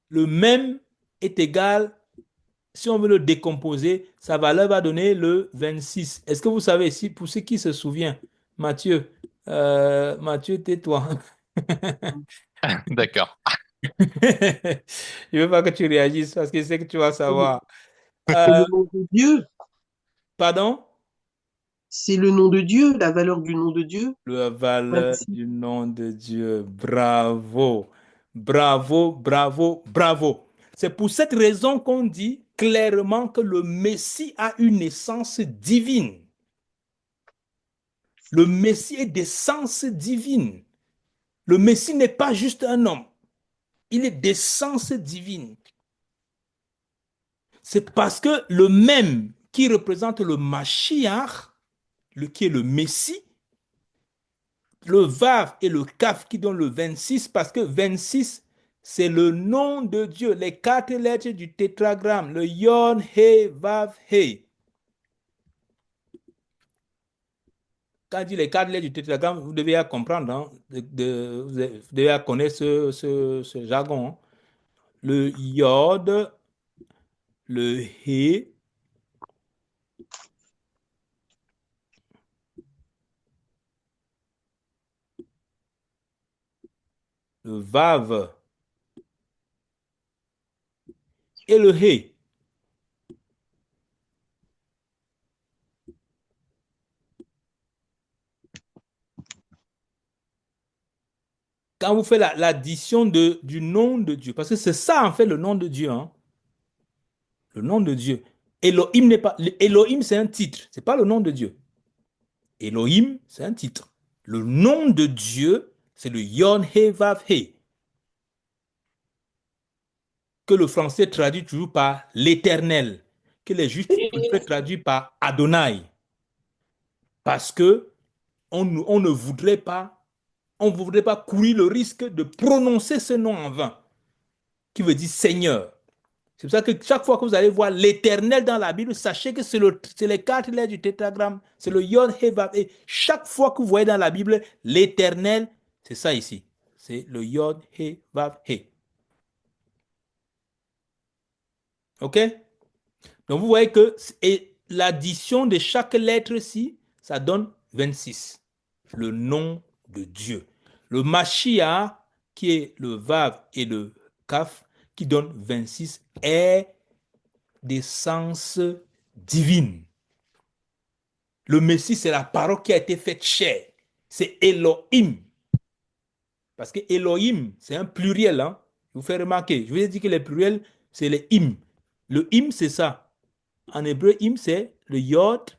le même est égal, si on veut le décomposer, sa valeur va donner le 26. Est-ce que vous savez, si pour ceux qui se souviennent, Mathieu, Mathieu, tais-toi.
D'accord.
Je veux pas que tu réagisses parce que je sais que tu vas savoir.
C'est
Euh,
le nom de Dieu.
pardon?
C'est le nom de Dieu, la valeur du nom de Dieu.
La valeur
26.
du nom de Dieu. Bravo. Bravo, bravo, bravo. C'est pour cette raison qu'on dit clairement que le Messie a une essence divine. Le Messie est d'essence divine. Le Messie n'est pas juste un homme. Il est d'essence divine. C'est parce que le même qui représente le Mashiach, qui est le Messie, le Vav et le Kaf qui donnent le 26, parce que 26, c'est le nom de Dieu, les quatre lettres du tétragramme, le Yod, He, Vav, He. Quand je dis les quatre lettres du tétragramme, vous devez à comprendre, hein, vous devez à connaître ce jargon, hein. Le Yod, le He, le Vav et le He. quand vous faites l'addition du nom de Dieu, parce que c'est ça en fait le nom de Dieu, hein, le nom de Dieu. Elohim n'est pas, Elohim c'est un titre, c'est pas le nom de Dieu. Elohim c'est un titre. Le nom de Dieu c'est le Yod-Heh-Vav-Heh, que le français traduit toujours par l'Éternel, que les juifs préfèrent traduire par Adonai, parce que on ne voudrait pas, on ne voudrait pas courir le risque de prononcer ce nom en vain, qui veut dire Seigneur. C'est pour ça que chaque fois que vous allez voir l'Éternel dans la Bible, sachez que c'est les 4 lettres du tétragramme, c'est le Yod, He, Vav. Et chaque fois que vous voyez dans la Bible l'Éternel, c'est ça ici. C'est le Yod, He, Vav, He. OK? Donc vous voyez que l'addition de chaque lettre ici, ça donne 26. Le nom de Dieu. Le Mashiach, qui est le Vav et le Kaf, qui donne 26, est d'essence divine. Le Messie, c'est la parole qui a été faite chair. C'est Elohim. Parce que Elohim, c'est un pluriel. Hein? Je vous fais remarquer. Je vous ai dit que les pluriels, c'est les im. Le im, c'est ça. En hébreu, im, c'est le yod.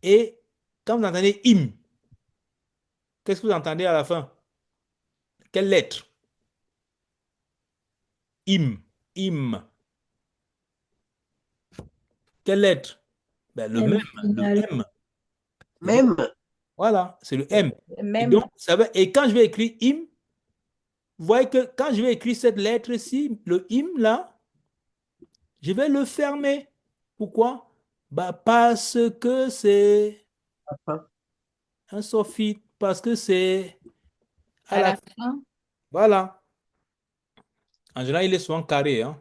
Et quand vous entendez im, qu'est-ce que vous entendez à la fin? Quelle lettre? Im. Im. Quelle lettre? Ben, le même. Le M.
Même.
Voilà, c'est le M. Et
Même.
donc, et quand je vais écrire im, vous voyez que quand je vais écrire cette lettre-ci, le im là, je vais le fermer. Pourquoi? Bah parce que c'est un sophite, parce que c'est
À la fin.
Voilà. En général, il est souvent carré. Hein.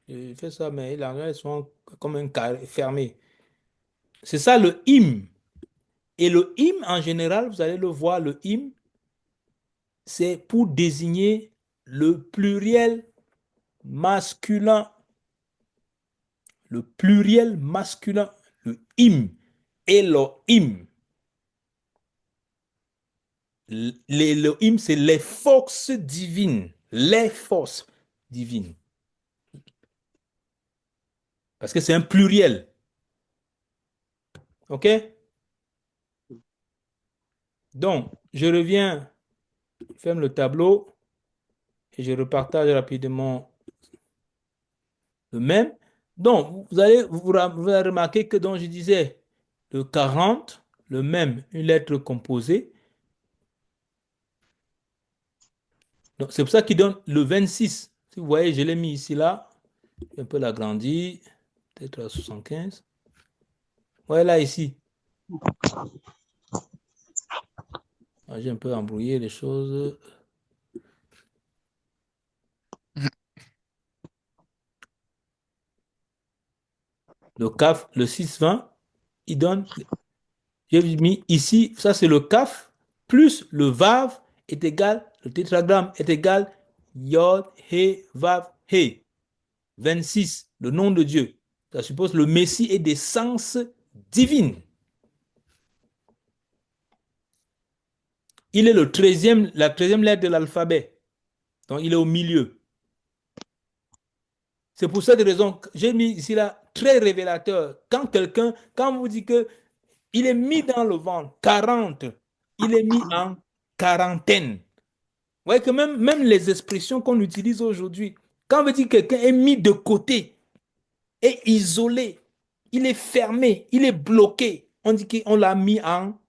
Je fais ça, mais en général, il est souvent comme un carré fermé. C'est ça le im. Et le im, en général, vous allez le voir, le im, c'est pour désigner le pluriel masculin. Le pluriel masculin, le im, Elohim. L'Elohim, c'est les forces divines. Les forces divines. Parce que c'est un pluriel. OK? Donc, je reviens, je ferme le tableau et je repartage rapidement le même. Donc, vous allez remarquer que donc je disais le 40, le même, une lettre composée. Donc, c'est pour ça qu'il donne le 26. Si vous voyez, je l'ai mis ici, là. J'ai un peu l'agrandi, peut-être à 75. Ouais, là, ici. J'ai un peu embrouillé les choses. Le CAF, le 620, il donne, j'ai mis ici, ça c'est le CAF, plus le VAV est égal, le tétragramme est égal, Yod, He, Vav, He. 26, le nom de Dieu. Ça suppose le Messie est d'essence divine. Il est la 13e lettre de l'alphabet. Donc il est au milieu. C'est pour cette raison que j'ai mis ici là, très révélateur. Quand on vous dit que il est mis dans le ventre, 40, il est mis en quarantaine. Vous voyez que même les expressions qu'on utilise aujourd'hui, quand on veut dire que quelqu'un est mis de côté, est isolé, il est fermé, il est bloqué, on dit qu'on l'a mis en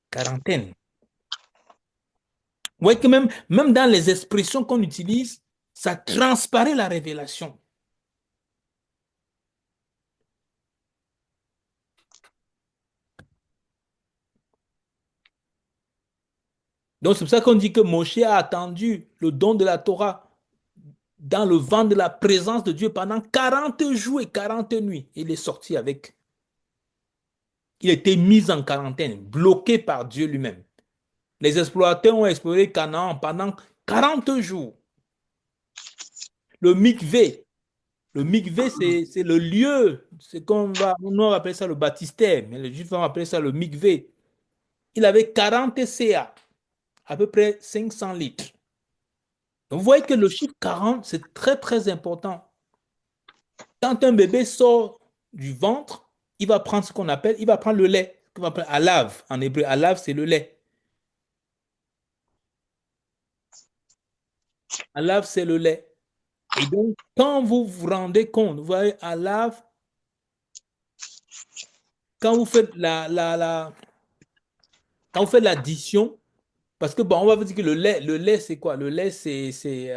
quarantaine. Vous voyez que même dans les expressions qu'on utilise, ça transparaît la révélation. Donc c'est pour ça qu'on dit que Moshe a attendu le don de la Torah dans le vent de la présence de Dieu pendant 40 jours et 40 nuits. Il est sorti avec. Il était mis en quarantaine, bloqué par Dieu lui-même. Les explorateurs ont exploré Canaan pendant 40 jours. Le mikvé, c'est le lieu, c'est qu'on va, nous on va appeler ça le baptistère, mais les Juifs vont appeler ça le mikvé. Il avait 40 CA à peu près 500 litres. Donc, vous voyez que le chiffre 40, c'est très, très important. Quand un bébé sort du ventre, il va prendre ce qu'on appelle, il va prendre le lait, qu'on appelle alav. En hébreu, alav, c'est le lait. Alav, c'est le lait. Et donc, quand vous vous rendez compte, vous voyez, alav, quand vous faites quand vous faites l'addition, parce que bon, on va vous dire que le lait, c'est quoi? Le lait, c'est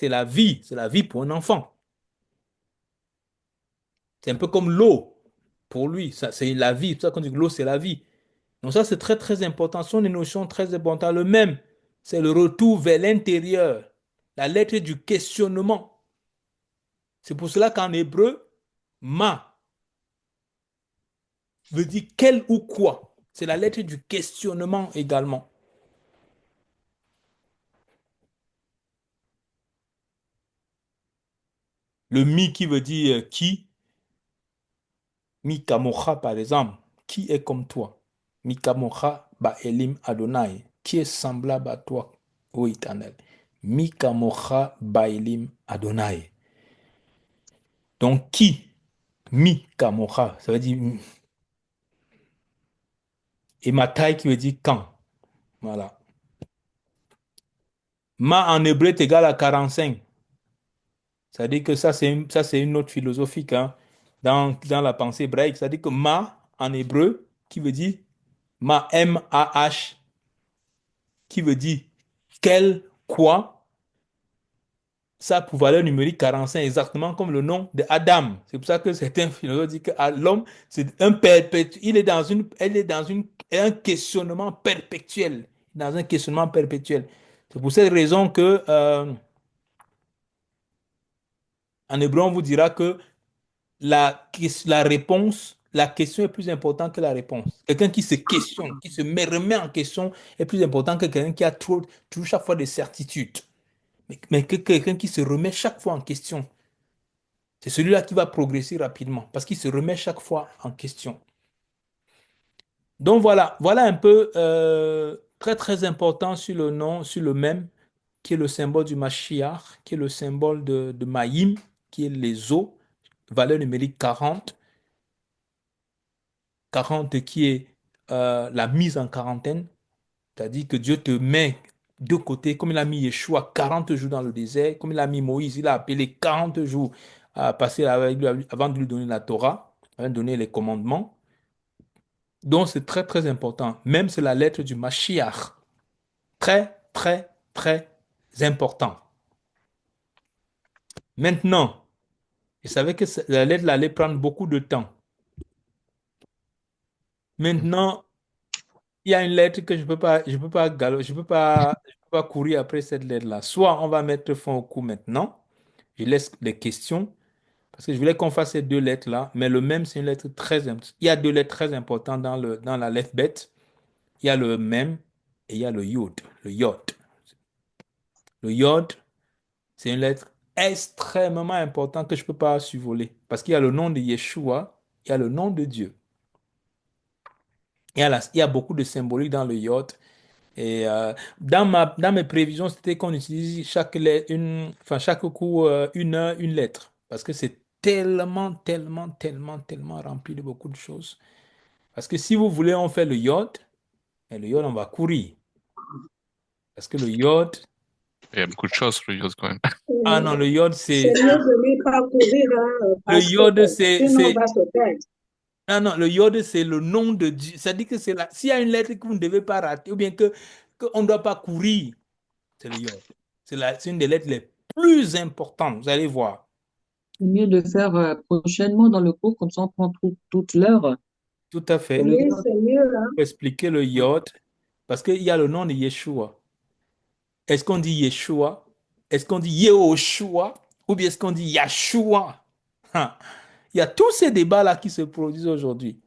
la vie pour un enfant. C'est un peu comme l'eau pour lui, ça, c'est la vie. C'est pour ça qu'on dit que l'eau, c'est la vie. Donc ça, c'est très, très important. Ce sont des notions très importantes. Le même, c'est le retour vers l'intérieur, la lettre du questionnement. C'est pour cela qu'en hébreu, ma veut dire quel ou quoi. C'est la lettre du questionnement également. Le mi qui veut dire qui, mi kamocha par exemple, qui est comme toi. Mi kamocha ba elim Adonai, qui est semblable à toi, ô Éternel. Mi kamocha ba elim Adonai. Donc qui, mi kamocha, ça veut dire et ma taille qui veut dire quand. Voilà. Ma en hébreu est égal à 45. Ça veut dire que ça, c'est une note philosophique hein, dans la pensée hébraïque. Ça veut dire que ma en hébreu, qui veut dire ma, M-A-H, qui veut dire quel, quoi, ça a pour valeur numérique 45, exactement comme le nom de Adam. C'est pour ça que certains philosophes disent que l'homme, c'est un perpétuel. Elle est dans un questionnement perpétuel. Dans un questionnement perpétuel. C'est pour cette raison que, en hébreu, on vous dira que la réponse, la question est plus importante que la réponse. Quelqu'un qui se questionne, qui remet en question est plus important que quelqu'un qui a toujours chaque fois des certitudes. Mais que quelqu'un qui se remet chaque fois en question, c'est celui-là qui va progresser rapidement parce qu'il se remet chaque fois en question. Donc voilà un peu très très important sur le nom, sur le même, qui est le symbole du Mashiach, qui est le symbole de Maïm, qui est les eaux, valeur numérique 40. 40 qui est la mise en quarantaine, c'est-à-dire que Dieu te met de côté, comme il a mis Yeshua 40 jours dans le désert, comme il a mis Moïse, il a appelé 40 jours à passer avec lui avant de lui donner la Torah, avant de donner les commandements. Donc c'est très très important. Même c'est la lettre du Mashiach. Très très très important. Maintenant, je savais que la lettre là, allait prendre beaucoup de temps. Maintenant, il y a une lettre que je peux pas courir après cette lettre-là. Soit on va mettre fin au cours maintenant, je laisse les questions, parce que je voulais qu'on fasse ces deux lettres-là, mais le même, c'est une lettre très importante. Il y a deux lettres très importantes dans la lettre bête. Il y a le même et il y a le yod, le yod. Le yod, c'est une lettre extrêmement importante que je ne peux pas survoler, parce qu'il y a le nom de Yeshua, il y a le nom de Dieu. Il y a beaucoup de symbolique dans le yod. Et dans mes prévisions, c'était qu'on utilise chaque cours, une heure, une lettre. Parce que c'est tellement, tellement, tellement, tellement rempli de beaucoup de choses. Parce que si vous voulez, on fait le yod, et le yod, on va courir. Parce que le yod,
Il y a beaucoup de choses sur le yacht quand même.
ah non, le yod,
C'est mieux de ne pas courir, hein,
le
parce que
yod,
sinon on va se perdre.
non, non, le yod, c'est le nom de Dieu. Ça dit que s'il y a une lettre que vous ne devez pas rater, ou bien qu'on ne doit pas courir, c'est le yod. C'est une des lettres les plus importantes, vous allez voir.
C'est mieux de faire prochainement dans le cours, comme ça on prend toute l'heure.
Tout à fait.
Le
Oui,
yod.
c'est mieux, hein.
Pour expliquer le yod, parce qu'il y a le nom de Yeshua. Est-ce qu'on dit Yeshua? Est-ce qu'on dit Yehoshua? Ou bien est-ce qu'on dit Yahshua? Hein. Il y a tous ces débats-là qui se produisent aujourd'hui.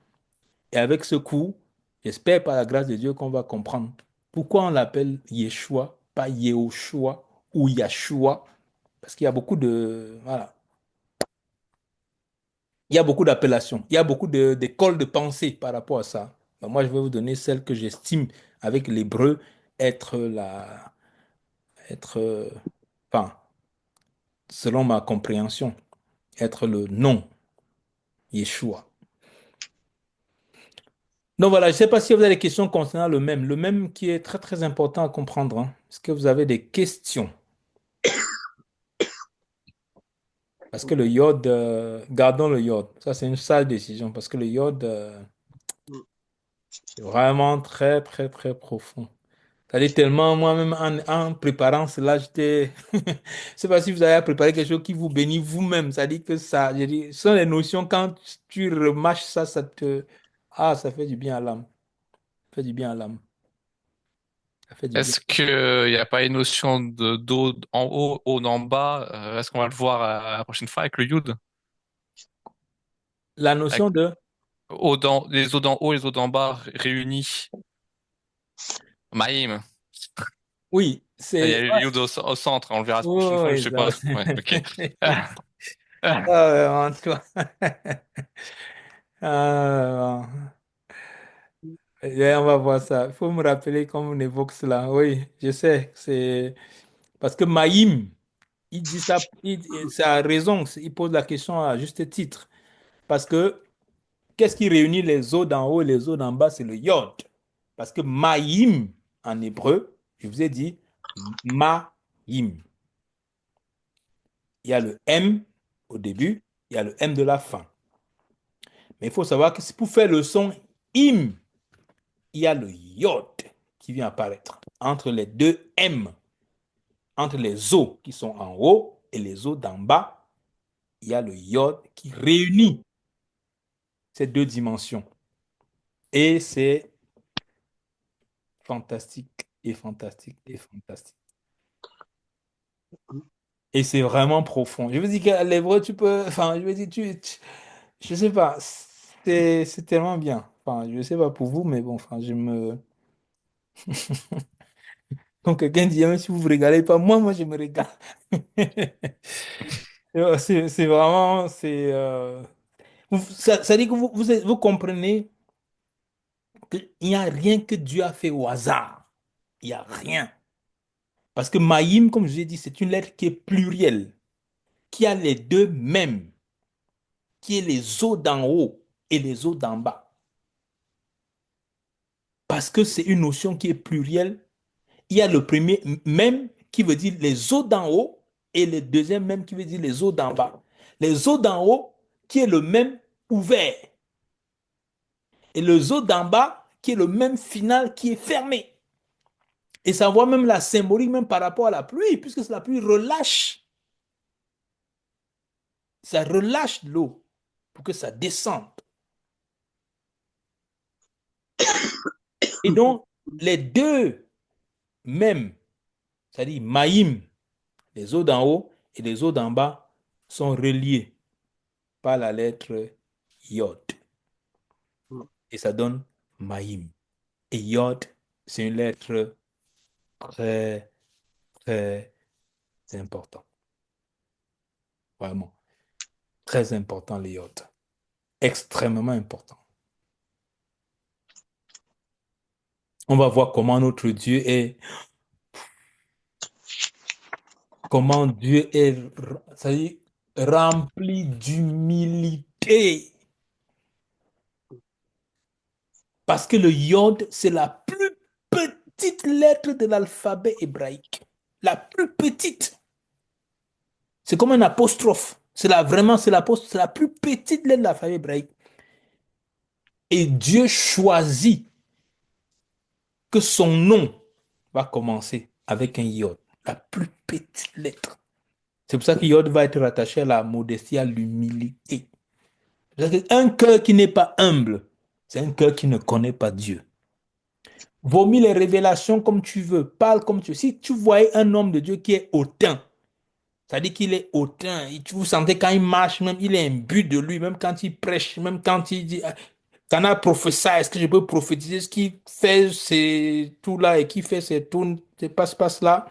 Et avec ce coup, j'espère par la grâce de Dieu qu'on va comprendre pourquoi on l'appelle Yeshua, pas Yehoshua ou Yahshua. Parce qu'il y a beaucoup de... Voilà. Il y a beaucoup d'appellations. Il y a beaucoup d'écoles de pensée par rapport à ça. Ben, moi, je vais vous donner celle que j'estime avec l'hébreu, être enfin, selon ma compréhension, être le nom, Yeshua. Donc voilà, je ne sais pas si vous avez des questions concernant le même qui est très très important à comprendre, hein. Est-ce que vous avez des questions? Parce que le iode, gardons le iode. Ça, c'est une sale décision parce que le iode, c'est vraiment très très très profond. Ça dit tellement, moi-même, en préparant cela, j'étais. Je ne sais pas si vous avez préparé quelque chose qui vous bénit vous-même. Ça dit que ça, je dis, ce sont les notions, quand tu remâches ça, ça te. Ah, ça fait du bien à l'âme. Ça fait du bien à l'âme. Ça fait du bien.
Est-ce que il n'y a pas une notion de d'eau en haut, eau en bas? Est-ce qu'on va le voir la prochaine fois avec le Yud?
La
Avec
notion de.
les eaux d'en haut et les eaux d'en bas réunies. Maïm.
Oui,
Il y a
c'est.
le Yud au centre, on le verra la prochaine fois, je
Oui,
sais
ça.
pas. Ouais, ok. Ah, ah.
Ah, ouais, en toi. Ah, on va voir ça. Il faut me rappeler quand on évoque cela. Oui, je sais. C'est parce que Maïm, il dit ça, ça a raison. Il pose la question à juste titre. Parce que qu'est-ce qui réunit les eaux d'en haut et les eaux d'en bas? C'est le yod. Parce que Maïm, en hébreu, je vous ai dit Maïm. Il y a le M au début, il y a le M de la fin. Mais il faut savoir que c'est pour faire le son im, il y a le yod qui vient apparaître entre les deux M, entre les os qui sont en haut et les os d'en bas. Il y a le yod qui réunit ces deux dimensions. Et c'est fantastique et fantastique et fantastique. Et c'est vraiment profond. Je veux dire que l'hébreu, tu peux. Enfin, je veux dire, je sais pas. C'est tellement bien. Enfin, je sais pas pour vous, mais bon, enfin, je me. Quand quelqu'un dit, même si vous ne vous régalez pas, moi, je me régale. C'est vraiment. Ça dit que vous comprenez qu'il n'y a rien que Dieu a fait au hasard. Il n'y a rien. Parce que Maïm, comme je l'ai dit, c'est une lettre qui est plurielle, qui a les deux mêmes, qui est les eaux d'en haut et les eaux d'en bas. Parce que c'est une notion qui est plurielle. Il y a le premier même qui veut dire les eaux d'en haut et le deuxième même qui veut dire les eaux d'en bas. Les eaux d'en haut qui est le même ouvert et les eaux d'en bas qui est le même final qui est fermé. Et ça voit même la symbolique même par rapport à la pluie, puisque la pluie relâche, ça relâche l'eau pour que ça descende. Et donc, les deux mêmes, c'est-à-dire Maïm, les eaux d'en haut et les eaux d'en bas, sont reliés par la lettre Yod. Et ça donne Maïm. Et Yod, c'est une lettre très, très importante. Vraiment. Très important, le Yod. Extrêmement important. On va voir comment notre Dieu est, comment Dieu est, ça dit, rempli d'humilité. Parce que le Yod, c'est la plus petite lettre de l'alphabet hébraïque. La plus petite. C'est comme un apostrophe. Vraiment, c'est l'apostrophe, c'est la plus petite lettre de l'alphabet hébraïque. Et Dieu choisit que son nom va commencer avec un Yod, la plus petite lettre. C'est pour ça que Yod va être rattaché à la modestie, à l'humilité. Un cœur qui n'est pas humble, c'est un cœur qui ne connaît pas Dieu. Vomis les révélations comme tu veux, parle comme tu veux. Si tu voyais un homme de Dieu qui est hautain, ça dit qu'il est hautain. Vous sentez quand il marche, même il est imbu de lui, même quand il prêche, même quand il dit, Cana prophète, est-ce que je peux prophétiser ce qui fait ces tout là et qui fait ces tout, ces passe-passe là,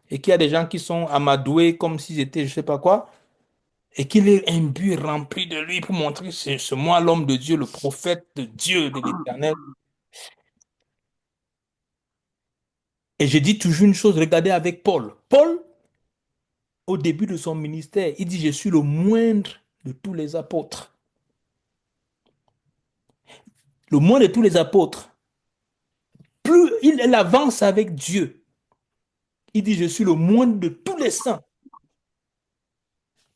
et qu'il y a des gens qui sont amadoués comme s'ils étaient je sais pas quoi, et qu'il est imbu, rempli de lui pour montrer c'est moi l'homme de Dieu, le prophète de Dieu, de l'Éternel. Et je dis toujours une chose, regardez avec Paul. Paul, au début de son ministère, il dit, je suis le moindre de tous les apôtres. Le moindre de tous les apôtres. Plus il avance avec Dieu, il dit, je suis le moindre de tous les saints.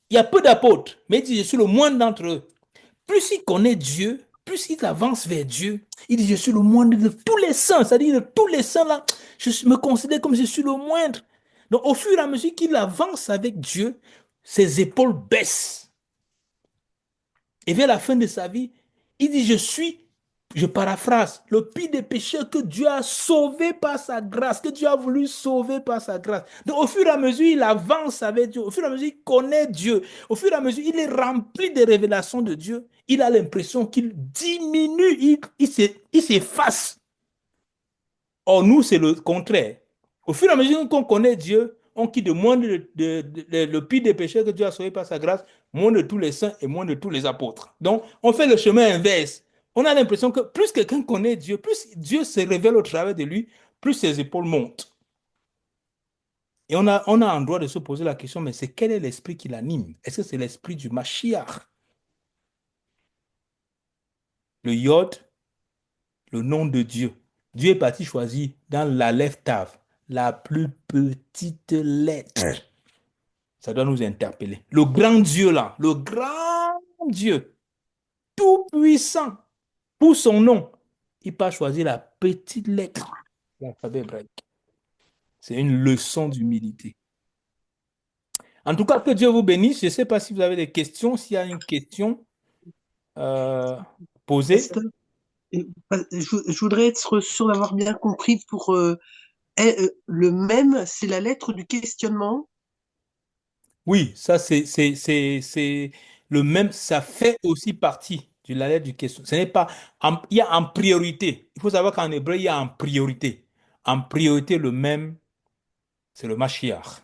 Il y a peu d'apôtres, mais il dit, je suis le moindre d'entre eux. Plus il connaît Dieu, plus il avance vers Dieu. Il dit, je suis le moindre de tous les saints. C'est-à-dire, de tous les saints là, je me considère comme je suis le moindre. Donc, au fur et à mesure qu'il avance avec Dieu, ses épaules baissent. Et vers la fin de sa vie, il dit, je paraphrase, le pire des pécheurs que Dieu a sauvé par sa grâce, que Dieu a voulu sauver par sa grâce. Donc au fur et à mesure, il avance avec Dieu, au fur et à mesure, il connaît Dieu, au fur et à mesure, il est rempli des révélations de Dieu. Il a l'impression qu'il diminue, il s'efface. Or, nous, c'est le contraire. Au fur et à mesure qu'on connaît Dieu, on quitte moins le pire des péchés que Dieu a sauvé par sa grâce, moins de tous les saints et moins de tous les apôtres. Donc, on fait le chemin inverse. On a l'impression que plus quelqu'un connaît Dieu, plus Dieu se révèle au travers de lui, plus ses épaules montent. Et on a un droit de se poser la question, mais c'est quel est l'esprit qui l'anime? Est-ce que c'est l'esprit du Mashiach? Le Yod, le nom de Dieu. Dieu est parti choisir dans la lettre Tav, la plus petite lettre. Ça doit nous interpeller. Le grand Dieu là, le grand Dieu, tout puissant, pour son nom, il pas choisir la petite lettre de l'alphabet hébraïque. C'est une leçon d'humilité. En tout cas, que Dieu vous bénisse. Je ne sais pas si vous avez des questions. S'il y a une question euh, posée.
Pasteur, je voudrais être sûr d'avoir bien compris pour le même, c'est la lettre du questionnement.
Oui, ça c'est le même. Ça fait aussi partie de la lettre du question. Ce n'est pas. Il y a en priorité. Il faut savoir qu'en hébreu, il y a en priorité. En priorité, le même, c'est le Mashiach.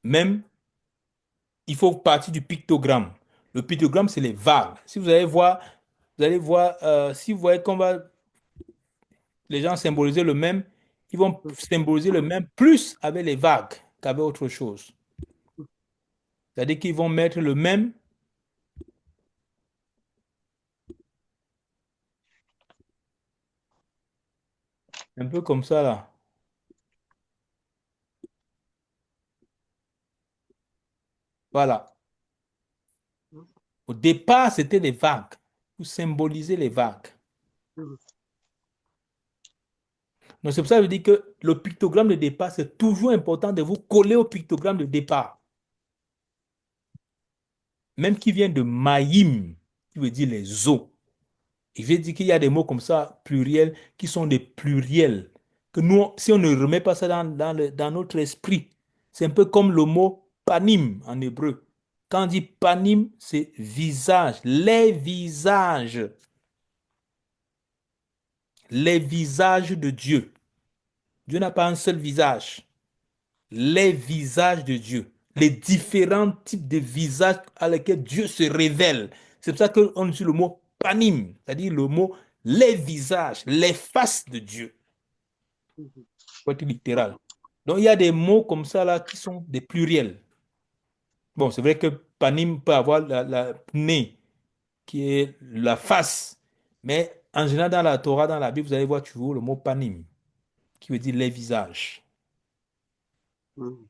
Même, il faut partir du pictogramme. Le pictogramme, c'est les vagues. Si vous allez voir, si vous voyez qu'on va, les gens symboliser le même, ils vont symboliser le même plus avec les vagues qu'avec autre chose. C'est-à-dire qu'ils vont mettre le même, un peu comme ça là. Voilà. Au départ, c'était les vagues, pour symboliser les vagues. Donc, c'est pour ça que je dis que le pictogramme de départ, c'est toujours important de vous coller au pictogramme de départ. Même qui vient de maïm, qui veut dire les eaux. Il veut dire qu'il y a des mots comme ça, pluriels, qui sont des pluriels. Que nous, si on ne remet pas ça dans notre esprit, c'est un peu comme le mot panim en hébreu. Quand on dit panim, c'est visage, les visages. Les visages de Dieu. Dieu n'a pas un seul visage. Les visages de Dieu. Les différents types de visages à lesquels Dieu se révèle. C'est pour ça qu'on utilise le mot panim, c'est-à-dire le mot les visages, les faces de Dieu. Pour être littéral. Donc il y a des mots comme ça là qui sont des pluriels. Bon, c'est vrai que panim peut avoir la pné, qui est la face. Mais en général, dans la Torah, dans la Bible, vous allez voir toujours le mot panim, qui veut dire les visages.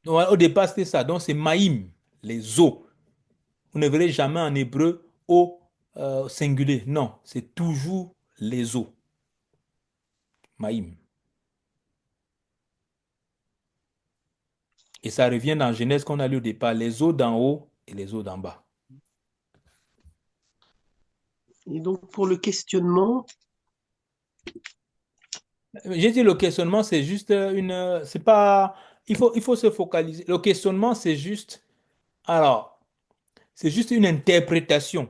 Donc, au départ, c'était ça. Donc, c'est maïm, les eaux. Vous ne verrez jamais en hébreu eau singulier. Non, c'est toujours les eaux. Maïm. Et ça revient dans Genèse qu'on a lu au départ, les eaux d'en haut et les eaux d'en bas.
Et donc, pour le questionnement,
J'ai dit le questionnement, c'est juste une. C'est pas. Il faut se focaliser. Le questionnement, c'est juste. Alors, c'est juste une interprétation.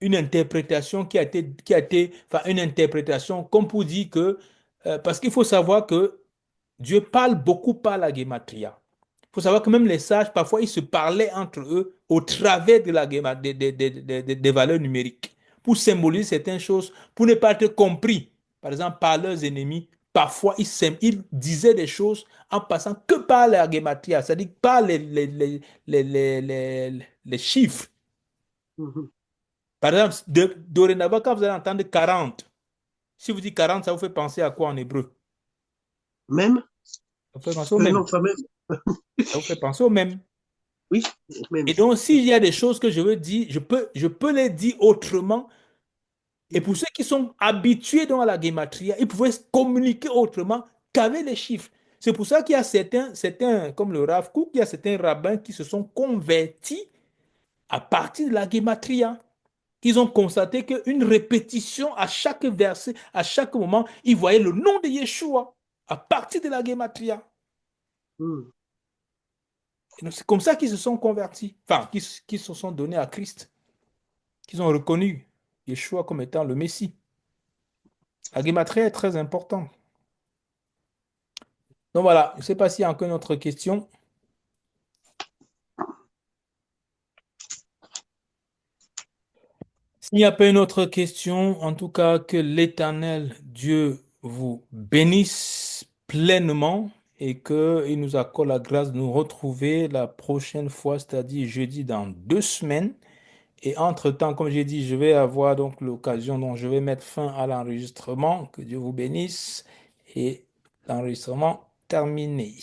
Une interprétation enfin, une interprétation comme pour dire que, parce qu'il faut savoir que Dieu parle beaucoup par la gématria. Il faut savoir que même les sages, parfois, ils se parlaient entre eux au travers de des valeurs numériques pour symboliser certaines choses, pour ne pas être compris par exemple, par leurs ennemis, parfois ils disaient des choses en passant que par la gématria, c'est-à-dire par les chiffres.
Mhm.
Par exemple, dorénavant, quand vous allez entendre 40, si vous dites 40, ça vous fait penser à quoi en hébreu?
Même?
Ça vous fait penser au
Non,
même.
pas même.
Ça vous fait penser au même.
Oui, même.
Et donc, s'il y a des choses que je veux dire, je peux les dire autrement. Et pour ceux qui sont habitués dans la gématria, ils pouvaient communiquer autrement qu'avec les chiffres. C'est pour ça qu'il y a certains, comme le Rav Kook, il y a certains rabbins qui se sont convertis à partir de la gématria. Ils ont constaté qu'une répétition à chaque verset, à chaque moment, ils voyaient le nom de Yeshua à partir de la gématria.
Mhm.
Et donc, c'est comme ça qu'ils se sont convertis, enfin, qui se sont donnés à Christ, qu'ils ont reconnu Yeshua comme étant le Messie. La gématria est très importante. Donc voilà, je ne sais pas s'il y a encore une autre question. S'il n'y a pas une autre question, en tout cas, que l'Éternel Dieu vous bénisse pleinement et qu'il nous accorde la grâce de nous retrouver la prochaine fois, c'est-à-dire jeudi dans 2 semaines. Et entre-temps, comme j'ai dit, je vais avoir donc l'occasion dont je vais mettre fin à l'enregistrement. Que Dieu vous bénisse et l'enregistrement terminé.